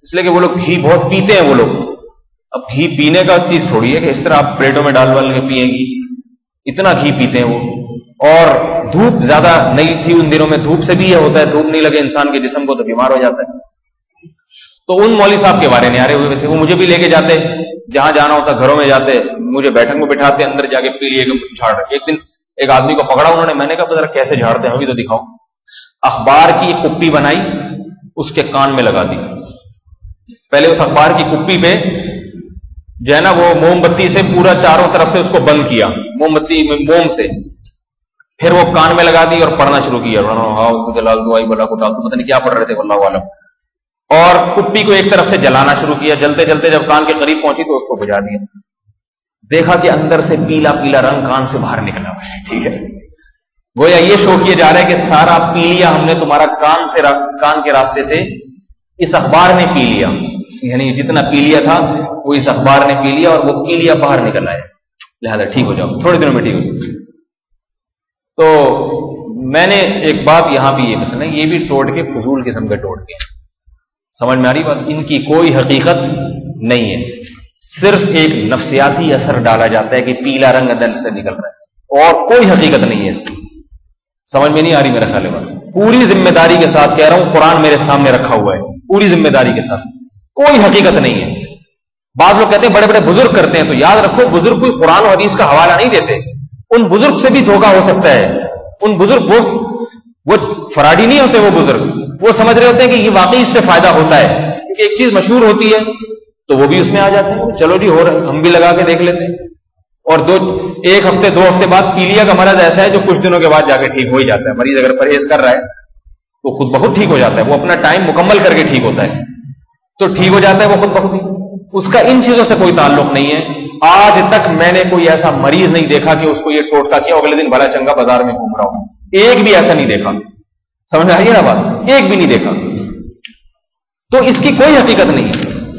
اس لیے کہ وہ لوگ گھی بہت پیتے ہیں. وہ لوگ اب گھی پینے کا چیز تھوڑی ہے کہ اس طرح آپ پلیٹوں میں ڈال کے پیئیں گی، اتنا گھی پیتے ہیں وہ. اور دھوپ زیادہ نہیں تھی ان دنوں میں، دھوپ سے بھی یہ ہوتا ہے، دھوپ نہیں لگے انسان کے جسم کو تو بیمار ہو جاتا ہے. تو ان مولوی صاحب کے بارے نعرے ہوئے تھے، وہ مجھے بھی لے کے جاتے، جہاں جانا ہوتا گھروں میں جاتے، مجھے بیٹھک میں بٹھاتے، اندر جا کے پیلیا جھاڑ رہے. ایک دن ایک آدمی کو پکڑا انہوں نے، میں نے کہا ذرا کیسے جھاڑتے ہیں ہمیں تو دکھاؤ. اخبار کی ایک کپی بنائی، اس کے کان میں لگا دی. پہلے اس اخبار کی کپی پہ جو ہے نا وہ موم بتی سے پورا چاروں طرف سے اس کو بند کیا، موم بتی موم سے، پھر وہ کان میں لگا دی اور پڑھنا شروع کیا. پتہ نہیں کیا پڑھ رہے تھے اللہ عالم. اور کپی کو ایک طرف سے جلانا شروع کیا، جلتے جلتے جب کان کے قریب پہنچی تو اس کو بجھا دیا. دیکھا کہ اندر سے پیلا پیلا رنگ کان سے باہر نکلا ہوا ہے. ٹھیک ہے، گویا یہ شو کیا جا رہا ہے کہ سارا پیلیا ہم نے تمہارا کان کے راستے سے اس اخبار نے پی لیا، یعنی جتنا پیلیا تھا وہ اس اخبار نے پی لیا اور وہ پیلیا باہر نکل آیا، لہذا ٹھیک ہو جاؤ، تھوڑے دنوں میں ٹھیک ہو جاؤ. تو میں نے ایک بات یہاں بھی یہ مثلا یہ بھی ٹوٹکے فضول قسم کے ٹوٹکے ہیں. سمجھ میں آ رہی بات؟ ان کی کوئی حقیقت نہیں ہے، صرف ایک نفسیاتی اثر ڈالا جاتا ہے کہ پیلا رنگ اندر سے نکل رہا ہے اور کوئی حقیقت نہیں ہے اس کی. سمجھ میں نہیں آ رہی میرا خیال ہے؟ پوری ذمہ داری کے ساتھ کہہ رہا ہوں، قرآن میرے سامنے رکھا ہوا ہے، پوری ذمہ داری کے ساتھ، کوئی حقیقت نہیں ہے. بعض لوگ کہتے ہیں بڑے بڑے بزرگ کرتے ہیں، تو یاد رکھو بزرگ کوئی قرآن و حدیث کا حوالہ نہیں دیتے. ان بزرگ سے بھی دھوکہ ہو سکتا ہے. ان بزرگ وہ فراڈی نہیں ہوتے، وہ بزرگ وہ سمجھ رہے ہوتے ہیں کہ یہ واقعی اس سے فائدہ ہوتا ہے، کیونکہ ایک چیز مشہور ہوتی ہے تو وہ بھی اس میں آ جاتے ہیں. چلو جی ہو رہا، ہم بھی لگا کے دیکھ لیتے ہیں. اور ایک ہفتے 2 ہفتے بعد پیلیا کا مرض ایسا ہے جو کچھ دنوں کے بعد جا کے ٹھیک ہو ہی جاتا ہے. مریض اگر پرہیز کر رہا ہے تو خود بخود ٹھیک ہو جاتا ہے، وہ اپنا ٹائم مکمل کر کے ٹھیک ہوتا ہے تو ٹھیک ہو جاتا ہے وہ خود بخود ہی. اس کا ان چیزوں سے کوئی تعلق نہیں ہے. آج تک میں نے کوئی ایسا مریض نہیں دیکھا کہ اس کو یہ ٹوٹکا کیا اگلے دن بھلا چنگا بازار میں گھوم رہا ہوں. ایک بھی ایسا نہیں دیکھا. سمجھ میں آئیے نا بات؟ ایک بھی نہیں دیکھا. تو اس کی کوئی حقیقت نہیں.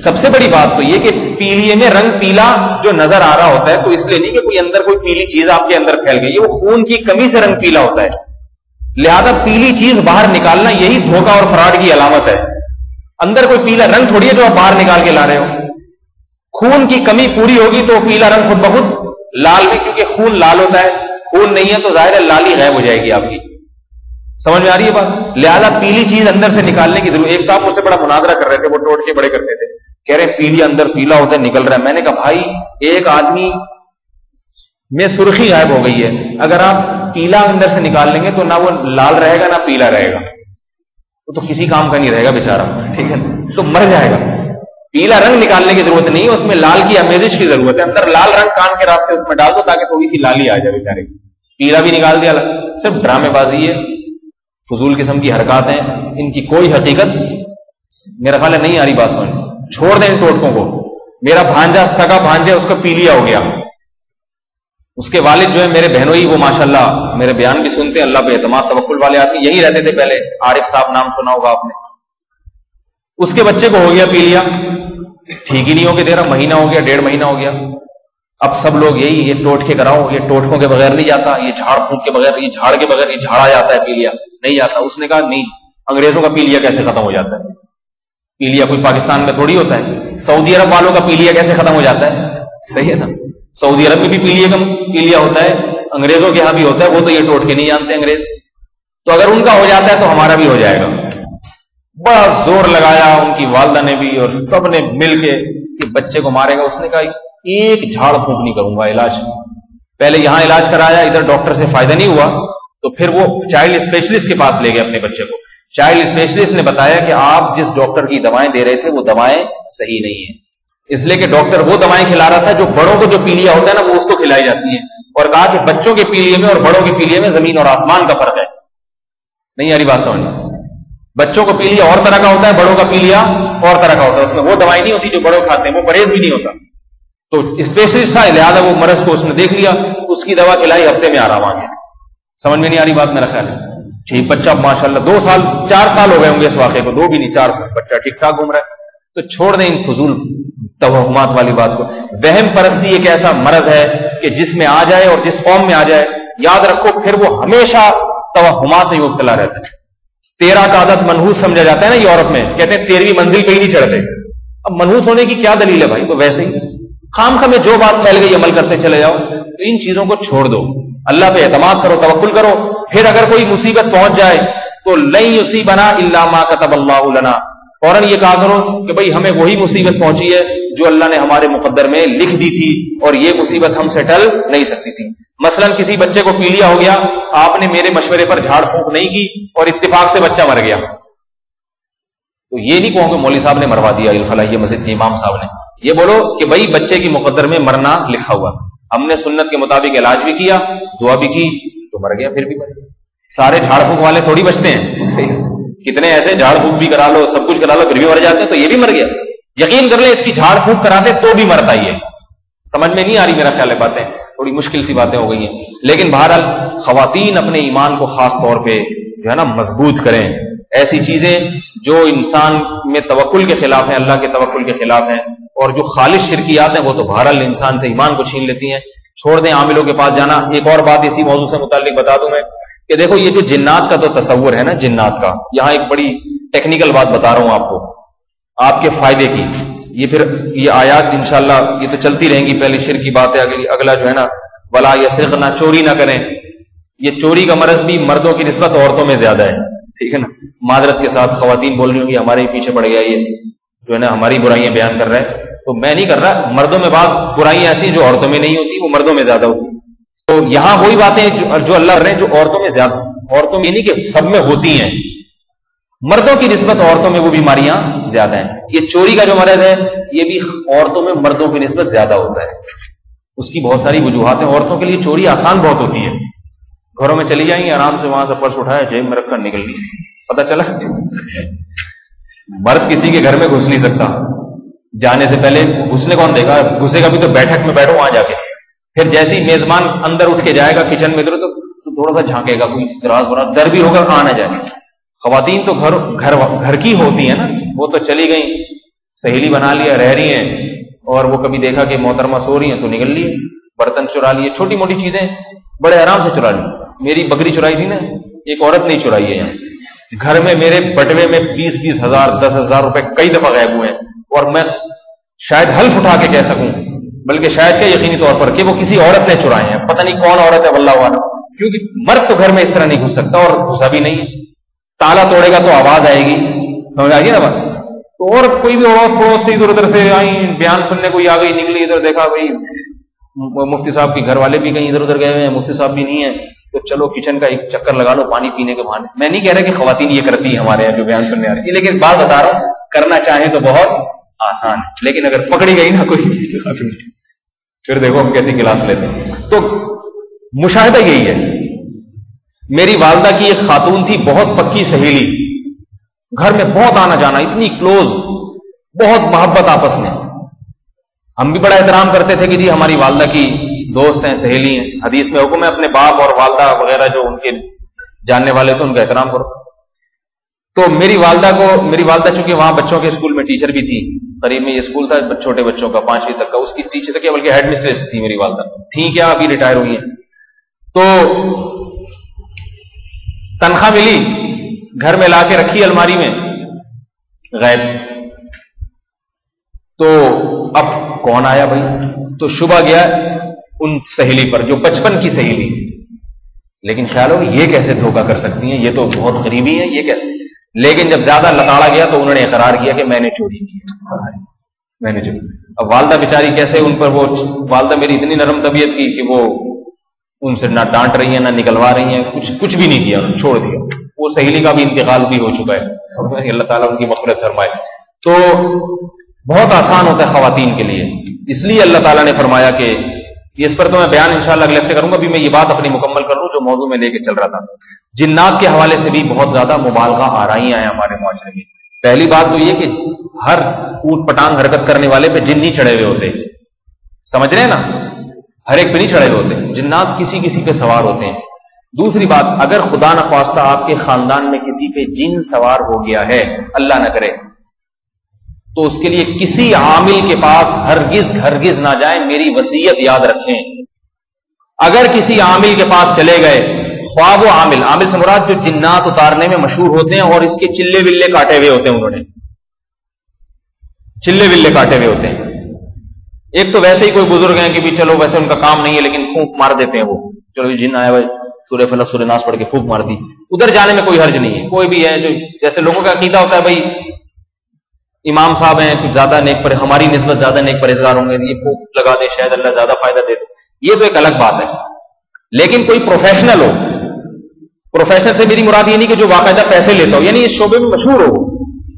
سب سے بڑی بات تو یہ کہ پیلیے میں رنگ پیلا جو نظر آ رہا ہوتا ہے تو اس لیے نہیں کہ کوئی اندر کوئی پیلی چیز آپ کے اندر پھیل گئی, وہ خون کی کمی سے رنگ پیلا ہوتا ہے. لہذا پیلی چیز باہر نکالنا یہی دھوکہ اور فراڈ کی علامت ہے. اندر کوئی پیلا رنگ تھوڑی ہے جو آپ باہر نکال کے لا رہے ہو. خون کی کمی پوری ہوگی تو پیلا رنگ خود بخود لال بھی, کیونکہ خون لال ہوتا ہے. خون نہیں ہے تو ظاہر ہے لالی غائب ہو جائے گی آپ کی. سمجھ میں آ رہی ہے بات؟ لہذا پیلی چیز اندر سے نکالنے کی ضرورت. ایک صاحب مجھ سے بڑا مناظرہ کر رہے تھے, وہ ٹوٹ کے بڑے کرتے تھے, کہہ رہے پیلی اندر پیلا ہوتا ہے نکل رہا ہے. میں نے کہا بھائی ایک آدمی میں سرخی غائب ہو گئی ہے, اگر آپ پیلا اندر سے نکال لیں گے تو نہ وہ لال رہے گا نہ پیلا رہے گا, وہ تو کسی کام کا نہیں رہے گا بیچارہ, ٹھیک ہے, تو مر جائے گا. پیلا رنگ نکالنے کی ضرورت نہیں ہے, اس میں لال کی امیزش کی ضرورت ہے. اندر لال رنگ کان کے راستے اس میں ڈال دو تاکہ تھوڑی سی لالی آ جائے بیچارے کی. پیلا بھی نکال دیا, صرف ڈرامے بازی ہے, فضول قسم کی حرکات ہیں, ان کی کوئی حقیقت میرا خیال ہے نہیں آ رہی بات سمجھ. چھوڑ دیں ان ٹوٹکوں کو. میرا بھانجا سگا بھانجا اس کو پیلیا ہو گیا, اس کے والد جو ہے میرے بہنوئی, وہ ماشاءاللہ میرے بیان بھی سنتے ہیں, اللہ پہ اعتماد توکل والے آدمی, یہی رہتے تھے پہلے, عارف صاحب نام سنا ہوگا آپ نے. اس کے بچے کو ہو گیا پیلیا, ٹھیک ہی نہیں ہو کے دے رہا, مہینہ ہو گیا, 1.5 مہینہ ہو گیا. اب سب لوگ یہی, یہ ٹوٹ کے کراؤ, یہ ٹوٹکوں کے بغیر نہیں جاتا, یہ جھاڑ پھونک کے بغیر, یہ جھاڑ کے بغیر, یہ جھاڑا جاتا ہے پیلیا نہیں جاتا. اس نے کہا نہیں, انگریزوں کا پیلیا کیسے ختم ہو جاتا ہے؟ پیلیا کوئی پاکستان میں تھوڑی ہوتا ہے. سعودی عرب والوں کا پیلیا کیسے ختم ہو جاتا ہے؟ صحیح ہے نا, سعودی عرب میں بھی پیلیا ہوتا ہے, انگریزوں کے یہاں بھی ہوتا ہے. وہ تو یہ ٹوٹ کے نہیں جانتے انگریز, تو اگر ان کا ہو جاتا ہے تو ہمارا بھی ہو جائے گا. بڑا زور لگایا ان کی والدہ نے بھی اور سب نے مل کے کہ بچے کو مارے گا. اس نے کہا ایک جھاڑ پھونک نہیں کروں گا, علاج پہلے یہاں علاج کرایا, ادھر ڈاکٹر سے فائدہ نہیں ہوا تو پھر وہ چائلڈ اسپیشلسٹ کے پاس لے گئے اپنے بچے کو. چائلڈ اسپیشلسٹ نے بتایا کہ آپ جس ڈاکٹر کی دوائیں دے رہے تھے وہ دوائیں صحیح نہیں ہیں, اس لیے کہ ڈاکٹر وہ دوائیں کھلا رہا تھا جو بڑوں کو جو پیلیا ہوتا ہے نا وہ اس کو کھلائی جاتی ہیں, اور کہا کہ بچوں کے پیلیے میں اور بڑوں کے پیلیے میں زمین اور آسمان کا فرق ہے. نہیں آ رہی بات سمجھ؟ بچوں کو پیلیا اور طرح کا ہوتا ہے, بڑوں کا پیلیا اور طرح کا ہوتا ہے. اس میں وہ دوائی نہیں ہوتی جو بڑوں کھاتے ہیں, وہ پرہیز بھی نہیں ہوتا. تو اسپیشلسٹ تھا, لہٰذا وہ مرض کو اس نے دیکھ لیا, اس کی دوا کھلائی, ہفتے میں آرام آ گیا. سمجھ میں نہیں آ رہی بات میرا خیال ہے؟ ٹھیک, بچہ ماشاءاللہ 2 سال 4 سال ہو گئے ہوں گے اس واقعے کو, 2 بھی نہیں 4 سال, بچہ ٹھیک ٹھاک گھوم رہا ہے. تو چھوڑ دیں ان فضول توہمات والی بات کو. وہم پرستی ایک ایسا مرض ہے کہ جس میں آ جائے اور جس قوم میں آ جائے, یاد رکھو پھر وہ ہمیشہ توہمات میں مبتلا رہتا ہے. 13 کا عدد منحوس سمجھا جاتا ہے نا یورپ میں, کہتے ہیں 13ویں منزل پہ ہی نہیں چڑھتے. اب منحوس ہونے کی کیا دلیل ہے بھائی؟ تو ویسے ہی خام خواہ میں جو بات پھیل گئی عمل کرتے چلے جاؤ. تو ان چیزوں کو چھوڑ دو, اللہ پہ اعتماد کرو, توکل کرو. پھر اگر کوئی مصیبت پہنچ جائے تو لن یصیبنا الا ما كتب اللہ لنا, فوراً یہ کہا کرو کہ بھئی ہمیں وہی مصیبت پہنچی ہے جو اللہ نے ہمارے مقدر میں لکھ دی تھی, اور یہ مصیبت ہم سے ٹل نہیں سکتی تھی. مثلا کسی بچے کو پیلیا ہو گیا, آپ نے میرے مشورے پر جھاڑ پھونک نہیں کی اور اتفاق سے بچہ مر گیا, تو یہ نہیں کہو کہ مولوی صاحب نے مروا دیا الفلاحیہ مسجد کے امام صاحب نے. یہ بولو کہ بھئی بچے کی مقدر میں مرنا لکھا ہوا, ہم نے سنت کے مطابق علاج بھی کیا, دعا بھی کی, تو مر گیا, پھر بھی مر گیا. سارے جھاڑ پھونک والے تھوڑی بچتے ہیں, کتنے ایسے جھاڑ پھونک بھی کرا لو, سب کچھ کرا لو, پھر بھی مر جاتے ہیں. تو یہ بھی مر گیا. یقین کر لیں اس کی جھاڑ پھونک کراتے تو بھی مرتا ہی ہے. سمجھ میں نہیں آ رہی میرا خیال ہے, باتیں تھوڑی مشکل سی باتیں ہو گئی ہیں. لیکن بہرحال خواتین اپنے ایمان کو خاص طور پہ جو ہے نا مضبوط کریں. ایسی چیزیں جو انسان میں توکل کے خلاف ہیں, اللہ کے توکل کے خلاف ہیں, اور جو خالص شرکیات ہیں وہ تو بہرحال انسان سے ایمان کو چھین لیتی ہیں. چھوڑ دیں عاملوں کے پاس جانا. ایک اور بات اسی موضوع سے متعلق بتا دوں میں کہ دیکھو یہ جو جنات کا تو تصور ہے نا, جنات کا, یہاں ایک بڑی ٹیکنیکل بات بتا رہا ہوں آپ کو آپ کے فائدے کی. یہ پھر یہ آیات انشاءاللہ یہ تو چلتی رہیں گی. پہلے شرک کی بات ہے, اگلا جو ہے نا ولا یسرقنا, چوری نہ کریں. یہ چوری کا مرض بھی مردوں کی نسبت عورتوں میں زیادہ ہے, ٹھیک ہے نا. معذرت کے ساتھ خواتین بول رہی ہوں گی ہمارے ہی پیچھے پڑ گیا یہ جو ہے نا ہماری برائیاں بیان کر رہا ہے, تو میں نہیں کر رہا. مردوں میں بعض برائیاں ایسی جو عورتوں میں نہیں ہوتی, وہ مردوں میں زیادہ ہوتی. تو یہاں وہی باتیں جو اللہ کر رہے ہیں جو عورتوں میں زیادہ, عورتوں میں نہیں کہ سب میں ہوتی ہیں, مردوں کی نسبت عورتوں میں وہ بیماریاں زیادہ ہیں. یہ چوری کا جو مرض ہے یہ بھی عورتوں میں مردوں کی نسبت زیادہ ہوتا ہے. اس کی بہت ساری وجوہات ہیں. عورتوں کے لیے چوری آسان بہت ہوتی ہے, گھروں میں چلی جائیں گی آرام سے, وہاں سے پرس اٹھایا جیب میں رکھ کر نکل گئی, پتہ چلا. مرد کسی کے گھر میں گھس نہیں سکتا, جانے سے پہلے گھسنے کون دے گا؟ گھسے گا بھی تو بیٹھک میں بیٹھو وہاں جا کے. پھر جیسے ہی میزبان اندر اٹھ کے جائے گا کچن میں ادھر تو تھوڑا سا جھانکے گا, کوئی دراز برا ڈر بھی ہوگا آ نہ جائے. خواتین تو گھر کی ہوتی ہیں نا, وہ تو چلی گئیں, سہیلی بنا لیا, رہ رہی ہیں, اور وہ کبھی دیکھا کہ محترمہ سو رہی ہیں تو نکل لیے, برتن چرا لیے, چھوٹی موٹی چیزیں بڑے آرام سے چرا لی. میری بکری چرائی تھی نا, ایک عورت نہیں چرائی ہے یہاں. گھر میں میرے بٹوے میں 20-20 ہزار 10,000 روپے کئی دفعہ غائب ہوئے ہیں, اور میں شاید حلف اٹھا کے کہہ سکوں, بلکہ شاید کہ یقینی طور پر, کہ وہ کسی عورت نے چرائے ہیں. پتہ نہیں کون عورت ہے واللہ اعلم, کیونکہ مرد تو گھر میں اس طرح نہیں گھس سکتا, اور گھسا بھی نہیں. تالا توڑے گا تو آواز آئے گی, سمجھ آئے گی نا بات. تو اور کوئی بھی اڑوس پڑوس سے ادھر ادھر سے آئی, بیان سننے کوئی آ گئی, نکلی ادھر, دیکھا بھائی مفتی صاحب کے گھر والے بھی کہیں ادھر ادھر گئے ہوئے ہیں, مفتی صاحب بھی نہیں ہیں, تو چلو کچن کا ایک چکر لگا لو پانی پینے کے بہانے. میں نہیں کہہ رہا کہ خواتین یہ کرتی ہیں ہمارے یہاں جو بیان سننے آ رہی ہے, لیکن بات بتا رہا ہوں, کرنا چاہیں تو بہت آسان ہے, لیکن اگر پکڑی گئی نا کوئی پھر دیکھو ہم کیسی کلاس لیتے ہیں. تو مشاہدہ یہی ہے. میری والدہ کی ایک خاتون تھی, بہت پکی سہیلی, گھر میں بہت آنا جانا, اتنی کلوز, بہت محبت آپس میں. ہم بھی بڑا احترام کرتے تھے کہ جی ہماری والدہ کی دوست ہیں, سہیلی ہیں. حدیث میں حکم ہے اپنے باپ اور والدہ وغیرہ جو ان کے جاننے والے تھے ان کا احترام کرو. تو میری والدہ چونکہ وہاں بچوں کے اسکول میں ٹیچر بھی تھی, قریب میں یہ اسکول تھا چھوٹے بچوں کا 5ویں تک کا, اس کی ٹیچر کیا بلکہ ہیڈ مسٹریس تھی میری والدہ, تھی کیا ابھی ریٹائر ہوئی ہیں. تو تنخواہ ملی, گھر میں لا کے رکھی الماری میں, غائب. تو اب کون آیا بھائی, تو شبہ گیا ان سہیلی پر جو بچپن کی سہیلی. لیکن خیال ہو یہ کیسے دھوکہ کر سکتی ہیں, یہ تو بہت قریبی ہیں, یہ کیسے. لیکن جب زیادہ لتاڑا گیا تو انہوں نے اقرار کیا کہ میں نے چوری کی, میں نے چوری. اب والدہ بیچاری کیسے, ان پر وہ والدہ میری اتنی نرم طبیعت کی کہ وہ ان سے نہ ڈانٹ رہی ہیں نہ نکلوا رہی ہیں, کچھ بھی نہیں کیا, انہوں نے چھوڑ دیا. وہ سہیلی کا بھی انتقال بھی ہو چکا ہے, اللہ تعالیٰ ان کی مغفرت فرمائے. تو بہت آسان ہوتا ہے خواتین کے لیے, اس لیے اللہ تعالیٰ نے فرمایا کہ اس پر تو میں بیان انشاءاللہ اگلے ہفتے کروں گا. ابھی میں یہ بات اپنی مکمل کر لوں جو موضوع میں لے کے چل رہا تھا. جنات کے حوالے سے بھی بہت زیادہ مبالغہ آرائیاں ہیں ہمارے معاشرے میں. پہلی بات تو یہ کہ ہر اوٹ پٹانگ حرکت کرنے والے پہ جن نہیں چڑھے ہوئے ہوتے, سمجھ رہے ہیں نا, ہر ایک پہ نہیں چڑھے ہوئے ہوتے, جنات کسی پہ سوار ہوتے ہیں. دوسری بات, اگر خدا نخواستہ آپ کے خاندان میں کسی پہ جن سوار ہو گیا ہے, اللہ نہ کرے, تو اس کے لیے کسی عامل کے پاس ہرگز نہ جائیں. میری وصیت یاد رکھیں. اگر کسی عامل کے پاس چلے گئے, خواہ وہ عامل سے مراد جو جنات اتارنے میں مشہور ہوتے ہیں اور اس کے چلے ولے کاٹے ہوئے ہوتے ہیں, انہوں نے چلے ولے کاٹے ہوئے ہوتے ہیں. ایک تو ویسے ہی کوئی بزرگ ہیں کہ بھی چلو ویسے ان کا کام نہیں ہے لیکن پھونک مار دیتے ہیں, وہ چلو جن آیا ہوا سورہ فلق سورہ ناس پڑھ کے پھونک مار دی, ادھر جانے میں کوئی حرج نہیں ہے. کوئی بھی ہے جو جیسے لوگوں کا عقیدہ ہوتا ہے بھائی امام صاحب ہیں کچھ زیادہ نیک پر, ہماری نسبت زیادہ نیک پرہیزگار ہوں گے, یہ پھونک لگا دے شاید اللہ زیادہ فائدہ دے دے, یہ تو ایک الگ بات ہے. لیکن کوئی پروفیشنل ہو, پروفیشنل سے میری مراد یہ نہیں کہ جو باقاعدہ پیسے لیتا ہو, یعنی اس شعبے میں مشہور ہو,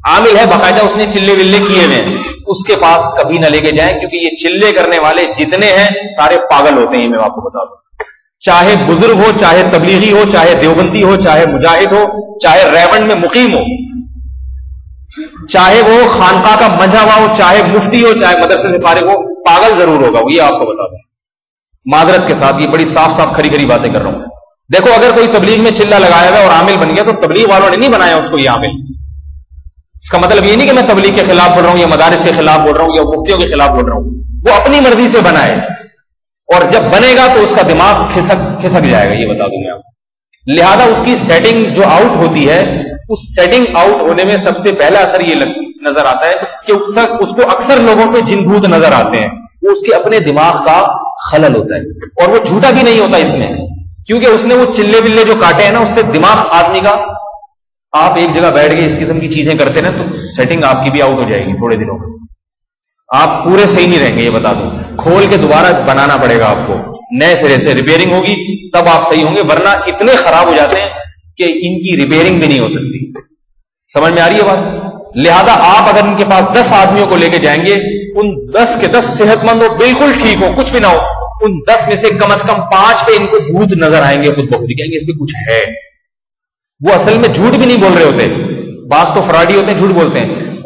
عامل ہے باقاعدہ, اس نے چلے ولے کیے ہوئے ہیں, اس کے پاس کبھی نہ لے کے جائیں, کیونکہ یہ چلے کرنے والے جتنے ہیں سارے پاگل ہوتے ہیں. میں آپ کو بتا دوں, چاہے بزرگ ہو, چاہے تبلیغی ہو, چاہے دیوبندی ہو, چاہے مجاہد ہو, چاہے ریونڈ میں مقیم ہو, چاہے وہ خانقاہ کا منجھا ہوا ہو, چاہے مفتی ہو, چاہے مدرسے سے فارغ ہو, پاگل ضرور ہوگا. وہ یہ آپ کو بتا دوں معذرت کے ساتھ, یہ بڑی صاف کھری کھری باتیں کر رہا ہوں. دیکھو اگر کوئی تبلیغ میں چلہ لگایا ہوا اور عامل بن گیا تو تبلیغ والوں نے نہیں بنایا اس کو یہ عامل. اس کا مطلب یہ نہیں کہ میں تبلیغ کے خلاف بول رہا ہوں یا مدارس کے خلاف بول رہا ہوں یا مفتیوں کے خلاف بول رہا ہوں. وہ اپنی مرضی سے بنائے, اور جب بنے گا تو اس کا دماغ کھسک جائے گا, یہ بتا دوں میں آپ. لہذا اس کی سیٹنگ جو آؤٹ ہوتی ہے, اس سیٹنگ آؤٹ ہونے میں سب سے پہلا اثر یہ نظر آتا ہے کہ اس کو اکثر لوگوں پہ جن بھوت نظر آتے ہیں. وہ اس کے اپنے دماغ کا خلل ہوتا ہے, اور وہ جھوٹا بھی نہیں ہوتا اس میں, کیونکہ اس نے وہ چلے ولے جو کاٹے ہیں نا, اس سے دماغ آدمی کا, آپ ایک جگہ بیٹھ کے اس قسم کی چیزیں کرتے نا تو سیٹنگ آپ کی بھی آؤٹ ہو جائے گی تھوڑے دنوں میں. آپ پورے صحیح نہیں رہیں گے, یہ بتا دوں. کھول کے دوبارہ بنانا پڑے گا آپ کو, نئے سرے سے ریپیئرنگ ہوگی تب آپ صحیح ہوں گے, ورنہ اتنے خراب ہو جاتے ہیں کہ ان کی ریپیئرنگ بھی نہیں ہو سکتی. سمجھ میں آ رہی ہے بات؟ لہذا آپ اگر ان کے پاس 10 آدمیوں کو لے کے جائیں گے, ان 10 کے 10 صحت مند ہو, بالکل ٹھیک ہو, کچھ بھی نہ ہو, ان 10 میں سے کم از کم 5 پہ ان کو بھوت نظر آئیں گے, خود بخود کہیں گے اس پہ کچھ ہے. وہ اصل میں جھوٹ بھی نہیں بول رہے ہوتے, بعض تو فراڈی ہوتے ہیں, جھوٹ بولتے ہیں.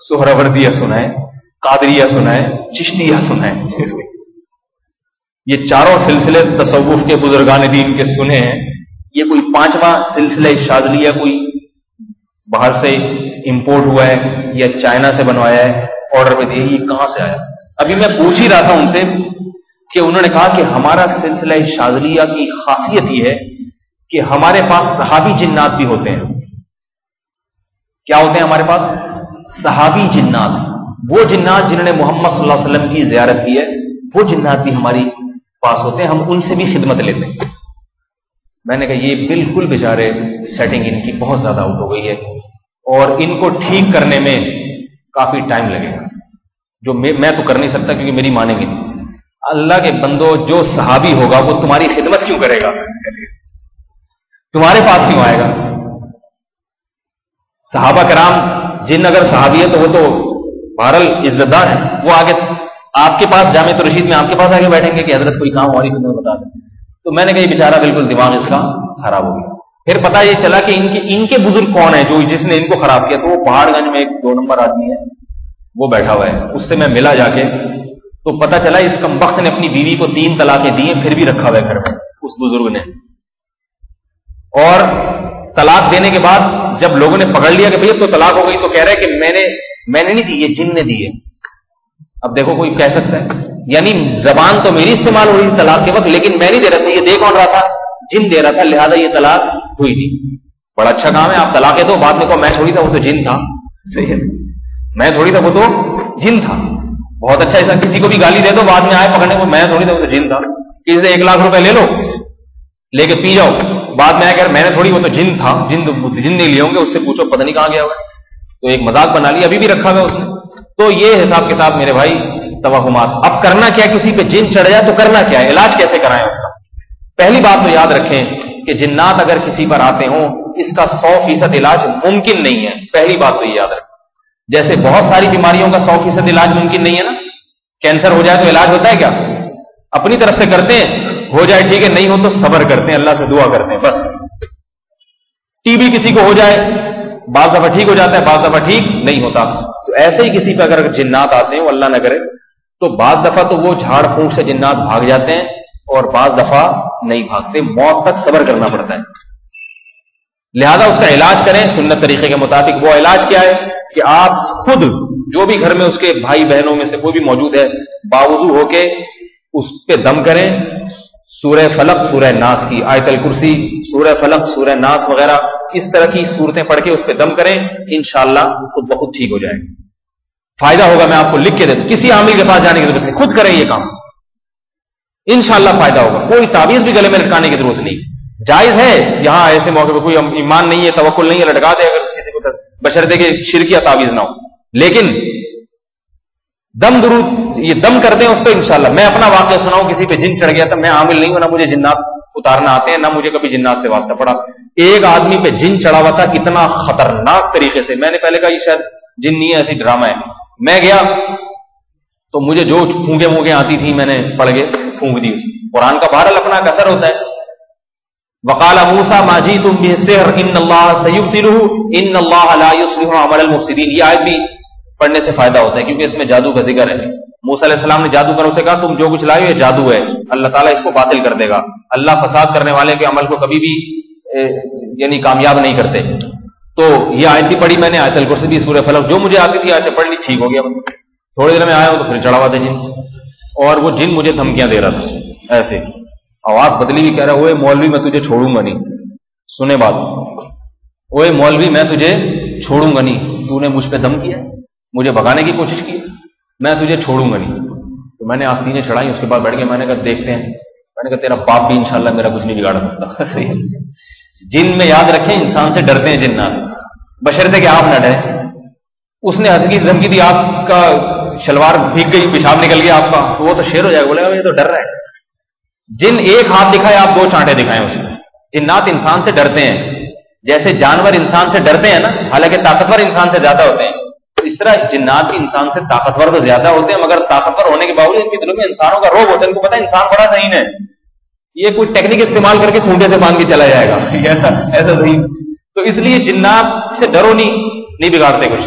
سہروردیہ سنا ہے, قادریہ سنا ہے, چشتیہ سنا ہے. یہ چاروں سلسلے تصوف کے بزرگان دین کے سنے ہیں. یہ کوئی پانچواں سلسلہ شاذلیہ کوئی باہر سے امپورٹ ہوا ہے یا چائنا سے بنوایا ہے, آرڈر پہ دیے, یہ کہاں سے آیا؟ ابھی میں پوچھ ہی رہا تھا ان سے کہ انہوں نے کہا کہ ہمارا سلسلہ شاذلیہ کی خاصیت یہ ہے کہ ہمارے پاس صحابی جنات بھی ہوتے ہیں. کیا ہوتے ہیں ہمارے پاس؟ صحابی جنات. وہ جنات جنہوں نے محمد صلی اللہ علیہ وسلم کی زیارت کی ہے, وہ جنات بھی ہماری پاس ہوتے ہیں, ہم ان سے بھی خدمت لیتے ہیں. میں نے کہا یہ بالکل بیچارے سیٹنگ ان کی بہت زیادہ آؤٹ ہو گئی ہے اور ان کو ٹھیک کرنے میں کافی ٹائم لگے گا, جو میں تو کر نہیں سکتا کیونکہ میری مانیں گے نہیں. اللہ کے بندو, جو صحابی ہوگا وہ تمہاری خدمت کیوں کرے گا؟ تمہارے پاس کیوں آئے گا؟ صحابہ کرام جن اگر صحابی ہے تو وہ تو بہرحال عزت دار ہیں, وہ آگے آپ کے پاس جامعۃ الرشید میں آپ کے پاس آگے بیٹھیں گے کہ حضرت کوئی کام ہماری خدمت بتا دیں. تو میں نے کہا یہ بیچارہ بالکل دماغ اس کا خراب ہو گیا. پھر پتا یہ چلا کہ ان کے بزرگ کون ہیں جو جس نے ان کو خراب کیا. تو وہ پہاڑ گنج میں ایک 2 نمبر آدمی ہے, وہ بیٹھا ہوا ہے, اس سے میں ملا جا کے, تو پتا چلا اس کمبخت نے اپنی بیوی کو 3 طلاقیں دی ہیں, پھر بھی رکھا ہوا ہے گھر میں اس بزرگ نے. اور طلاق دینے کے بعد جب لوگوں نے پکڑ لیا کہ بھئی اب تو طلاق ہو گئی, تو کہہ رہے کہ میں نے نہیں دی, یہ جن نے دی ہے. اب دیکھو کوئی کہہ سکتا ہے, یعنی زبان تو میری استعمال ہو رہی تھی طلاق کے وقت, لیکن میں نہیں دے رہا تھا, یہ دے کون رہا تھا؟ جن دے رہا تھا, لہذا یہ طلاق ہوئی نہیں. بڑا اچھا کام ہے, آپ طلاقیں دو, بعد میں کہو میں تھوڑی تھا وہ تو جن تھا. صحیح ہے, میں تھوڑی تھا وہ تو جن تھا. بہت اچھا, ایسا کسی کو بھی گالی دے دو, بعد میں آئے پکڑنے کو میں تھوڑی تھا وہ تو جن تھا. کسی سے 1 لاکھ روپے لے لو, لے کے پی جاؤ, بعد میں آئے کہ میں نے تھوڑی وہ تو جن تھا, جن نہیں لیے ہوں گے, اس سے پوچھو پتہ نہیں کہاں گیا ہوا. تو ایک مذاق بنا لیا, ابھی بھی رکھا ہوا اس نے. تو یہ حساب کتاب میرے بھائی توہمات. اب کرنا کیا, کسی پہ جن چڑھ جائے تو کرنا کیا ہے, علاج کیسے کرائیں اس کا؟ پہلی بات تو یاد رکھیں کہ جنات اگر کسی پر آتے ہوں, اس کا 100% علاج ممکن نہیں ہے. پہلی بات تو یہ یاد رکھیں. جیسے بہت ساری بیماریوں کا 100% علاج ممکن نہیں ہے نا. کینسر ہو جائے تو علاج ہوتا ہے کیا؟ اپنی طرف سے کرتے ہیں, ہو جائے ٹھیک ہے, نہیں ہو تو صبر کرتے ہیں, اللہ سے دعا کرتے ہیں بس. ٹی بی کسی کو ہو جائے, بعض دفعہ ٹھیک ہو جاتا ہے, بعض دفعہ ٹھیک نہیں ہوتا. تو ایسے ہی کسی پہ اگر جنات آتے ہیں, وہ اللہ نہ کرے, تو بعض دفعہ تو وہ جھاڑ پھونک سے جنات بھاگ جاتے ہیں اور بعض دفعہ نہیں بھاگتے, موت تک صبر کرنا پڑتا ہے. لہذا اس کا علاج کریں سنت طریقے کے مطابق. وہ علاج کیا ہے کہ آپ خود جو بھی گھر میں اس کے بھائی بہنوں میں سے کوئی بھی موجود ہے, باوضو ہو کے اس پہ دم کریں. سورہ فلق, سورہ ناس کی آیت الکرسی, سورہ فلق, سورہ ناس وغیرہ اس طرح کی صورتیں پڑھ کے اس پہ دم کریں, انشاءاللہ خود بخود ٹھیک ہو جائے گا. فائدہ ہوگا, میں آپ کو لکھ کے دے دوں, کسی عامل کے پاس جانے کی ضرورت نہیں, خود کریں یہ کام, انشاءاللہ فائدہ ہوگا. کوئی تعویذ بھی گلے میں لٹکانے کی ضرورت نہیں. جائز ہے یہاں ایسے موقع پہ, کوئی ایمان نہیں ہے, توکل نہیں ہے, لٹکا دے اگر کسی کو, بشرطے کہ شرکیہ تعویذ نہ ہو. لیکن دم درود یہ دم کرتے ہیں اس پہ انشاءاللہ. میں اپنا واقعہ سناؤں, کسی پہ جن چڑھ گیا تھا, میں عامل نہیں ہوں, نہ مجھے جنات اتارنا آتے ہیں, نہ مجھے کبھی جنات سے واسطہ پڑا. ایک آدمی پہ جن چڑھا ہوا تھا, اتنا خطرناک طریقے سے. میں نے پہلے کہا یہ شاید جن نہیں ہے, ایسی ڈرامہ ہے. میں گیا تو مجھے جو پھونکے وونکے آتی تھی میں نے پڑھ کے پھونک دی. اس قرآن کا بہرحال اپنا ایک اثر ہوتا ہے. وقال موسیٰ ما جئتم به السحر ان اللہ سیبطلہ ان اللہ لا یصلح عمل المفسدین. یہ آیت بھی پڑھنے سے فائدہ ہوتا ہے کیونکہ اس میں جادو کا ذکر ہے. موسیٰ علیہ السلام نے جادو کروں سے کہا تم جو کچھ لائے ہو یہ جادو ہے, اللہ تعالیٰ اس کو باطل کر دے گا. اللہ فساد کرنے والے کے عمل کو کبھی بھی یعنی کامیاب نہیں کرتے. تو یہ آیت بھی پڑھی میں نے, آیت الکرسی بھی, سورہ فلق, جو مجھے آتی تھی آیتیں پڑھ لی, ٹھیک ہو گیا. تھوڑی دیر میں آیا ہوں تو پھر چڑھا ہوا تھا جن, اور وہ جن مجھے دھمکیاں دے رہا تھا ایسے, آواز بدلی بھی, کہہ رہا اوے مولوی میں تجھے چھوڑوں گا نہیں. سنے بات, اوے مولوی میں تجھے چھوڑوں گا نہیں, تو نے مجھ پہ دم کیا, مجھے بھگانے کی کوشش کی, میں تجھے چھوڑوں گا نہیں. تو میں نے آستینیں چڑھائی, اس کے بعد بیٹھ کے میں نے کہا دیکھتے ہیں. میں نے کہا تیرا باپ بھی انشاءاللہ میرا کچھ نہیں بگاڑ سکتا. صحیح ہے. جن میں یاد رکھیں انسان سے ڈرتے ہیں جنات, بشرطے کہ آپ نہ ڈریں. اس نے حد کی دھمکی دی, آپ کا شلوار بھیگ گئی, پیشاب نکل گیا آپ کا, تو وہ تو شیر ہو جائے گا, بولے گا یہ تو ڈر رہا ہے. جن ایک ہاتھ دکھائے, آپ 2 چانٹے دکھائیں اسے. جنات انسان سے ڈرتے ہیں جیسے جانور انسان سے ڈرتے ہیں نا, حالانکہ طاقتور انسان سے زیادہ ہوتے ہیں. تو اس طرح جنات بھی انسان سے طاقتور تو زیادہ ہوتے ہیں, مگر طاقتور ہونے کے باوجود ان کے دلوں میں انسانوں کا روب ہوتا ہے. ان کو پتا ہے انسان بڑا ذہین ہے, یہ کوئی ٹیکنیک استعمال کر کے کھونٹے سے باندھ کے چلا جائے گا, ایسا ذہین. تو اس لیے جنات سے ڈرو نہیں بگاڑتے کچھ.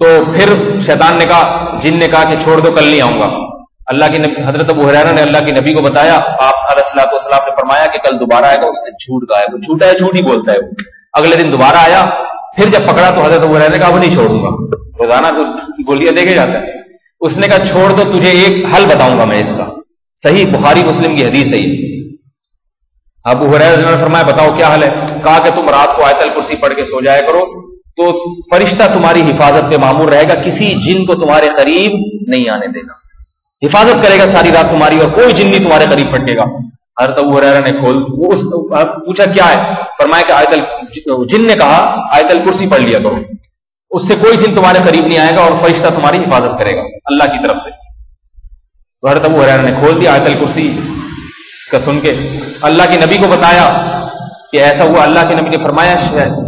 تو پھر شیطان نے کہا، جن نے کہا کہ چھوڑ دو، کل نہیں آؤں گا. اللہ کی نبی حضرت ابو ہریرہ نے اللہ کے نبی کو بتایا، آپ علیہ الصلوۃ والسلام نے فرمایا کہ کل دوبارہ آئے گا. اس نے جھوٹ کہا ہے، وہ جھوٹا ہے، جھوٹ ہی بولتا ہے. وہ اگلے دن دوبارہ آیا، پھر جب پکڑا تو حضرت ابو ہریرہ نے کہا وہ نہیں چھوڑوں گا. روزانہ تو گولیاں دیکھے جاتا ہے. اس نے کہا چھوڑ دو، تجھے ایک حل بتاؤں گا میں اس کا. صحیح بخاری مسلم کی حدیث ہے. ابو ہریرہ نے فرمایا بتاؤ کیا حل ہے؟ کہا کہ تم رات کو آیت الکرسی پڑھ کے سو جایا کرو تو فرشتہ تمہاری حفاظت پہ معمور رہے گا، کسی جن کو تمہارے قریب نہیں آنے دے گا، حفاظت کرے گا ساری رات تمہاری، اور کوئی جن نہیں تمہارے قریب پھٹے گا. حضرت ابو ہریرہ نے پوچھا کیا ہے؟ فرمایا کہ جن نے کہا آیت الکرسی پڑھ لیا کرو، اس سے کوئی جن تمہارے قریب نہیں آئے گا اور فرشتہ تمہاری حفاظت کرے گا اللہ کی طرف سے. تو حضرت ابو ہریرہ نے کھول دیا آیت الکرسی کا سن کے، اللہ کے نبی کو بتایا کہ ایسا ہوا. اللہ کے نبی نے فرمایا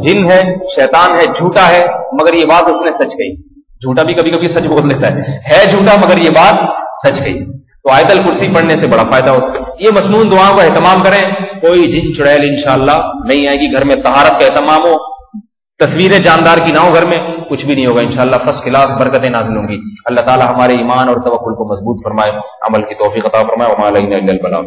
جن ہے، شیطان ہے، جھوٹا ہے، مگر یہ بات اس نے سچ کہی. جھوٹا بھی کبھی کبھی سچ بول دیتا ہے جھوٹا مگر یہ بات سچ کہی. تو آیت الکرسی پڑھنے سے بڑا فائدہ ہوتا ہے. یہ مسنون دعاؤں کا اہتمام کریں. کوئی جن چڑیل انشاءاللہ نہیں آئے گی. گھر میں طہارت کا اہتمام ہو، تصویریں جاندار کی نہ ہو گھر میں، کچھ بھی نہیں ہوگا انشاءاللہ. فرسٹ کلاس برکتیں نازل ہوں گی. اللہ تعالی ہمارے ایمان اور توکل کو مضبوط فرمائے، عمل کی توفیق عطا فرمائے. وما علینا الا البلاغ.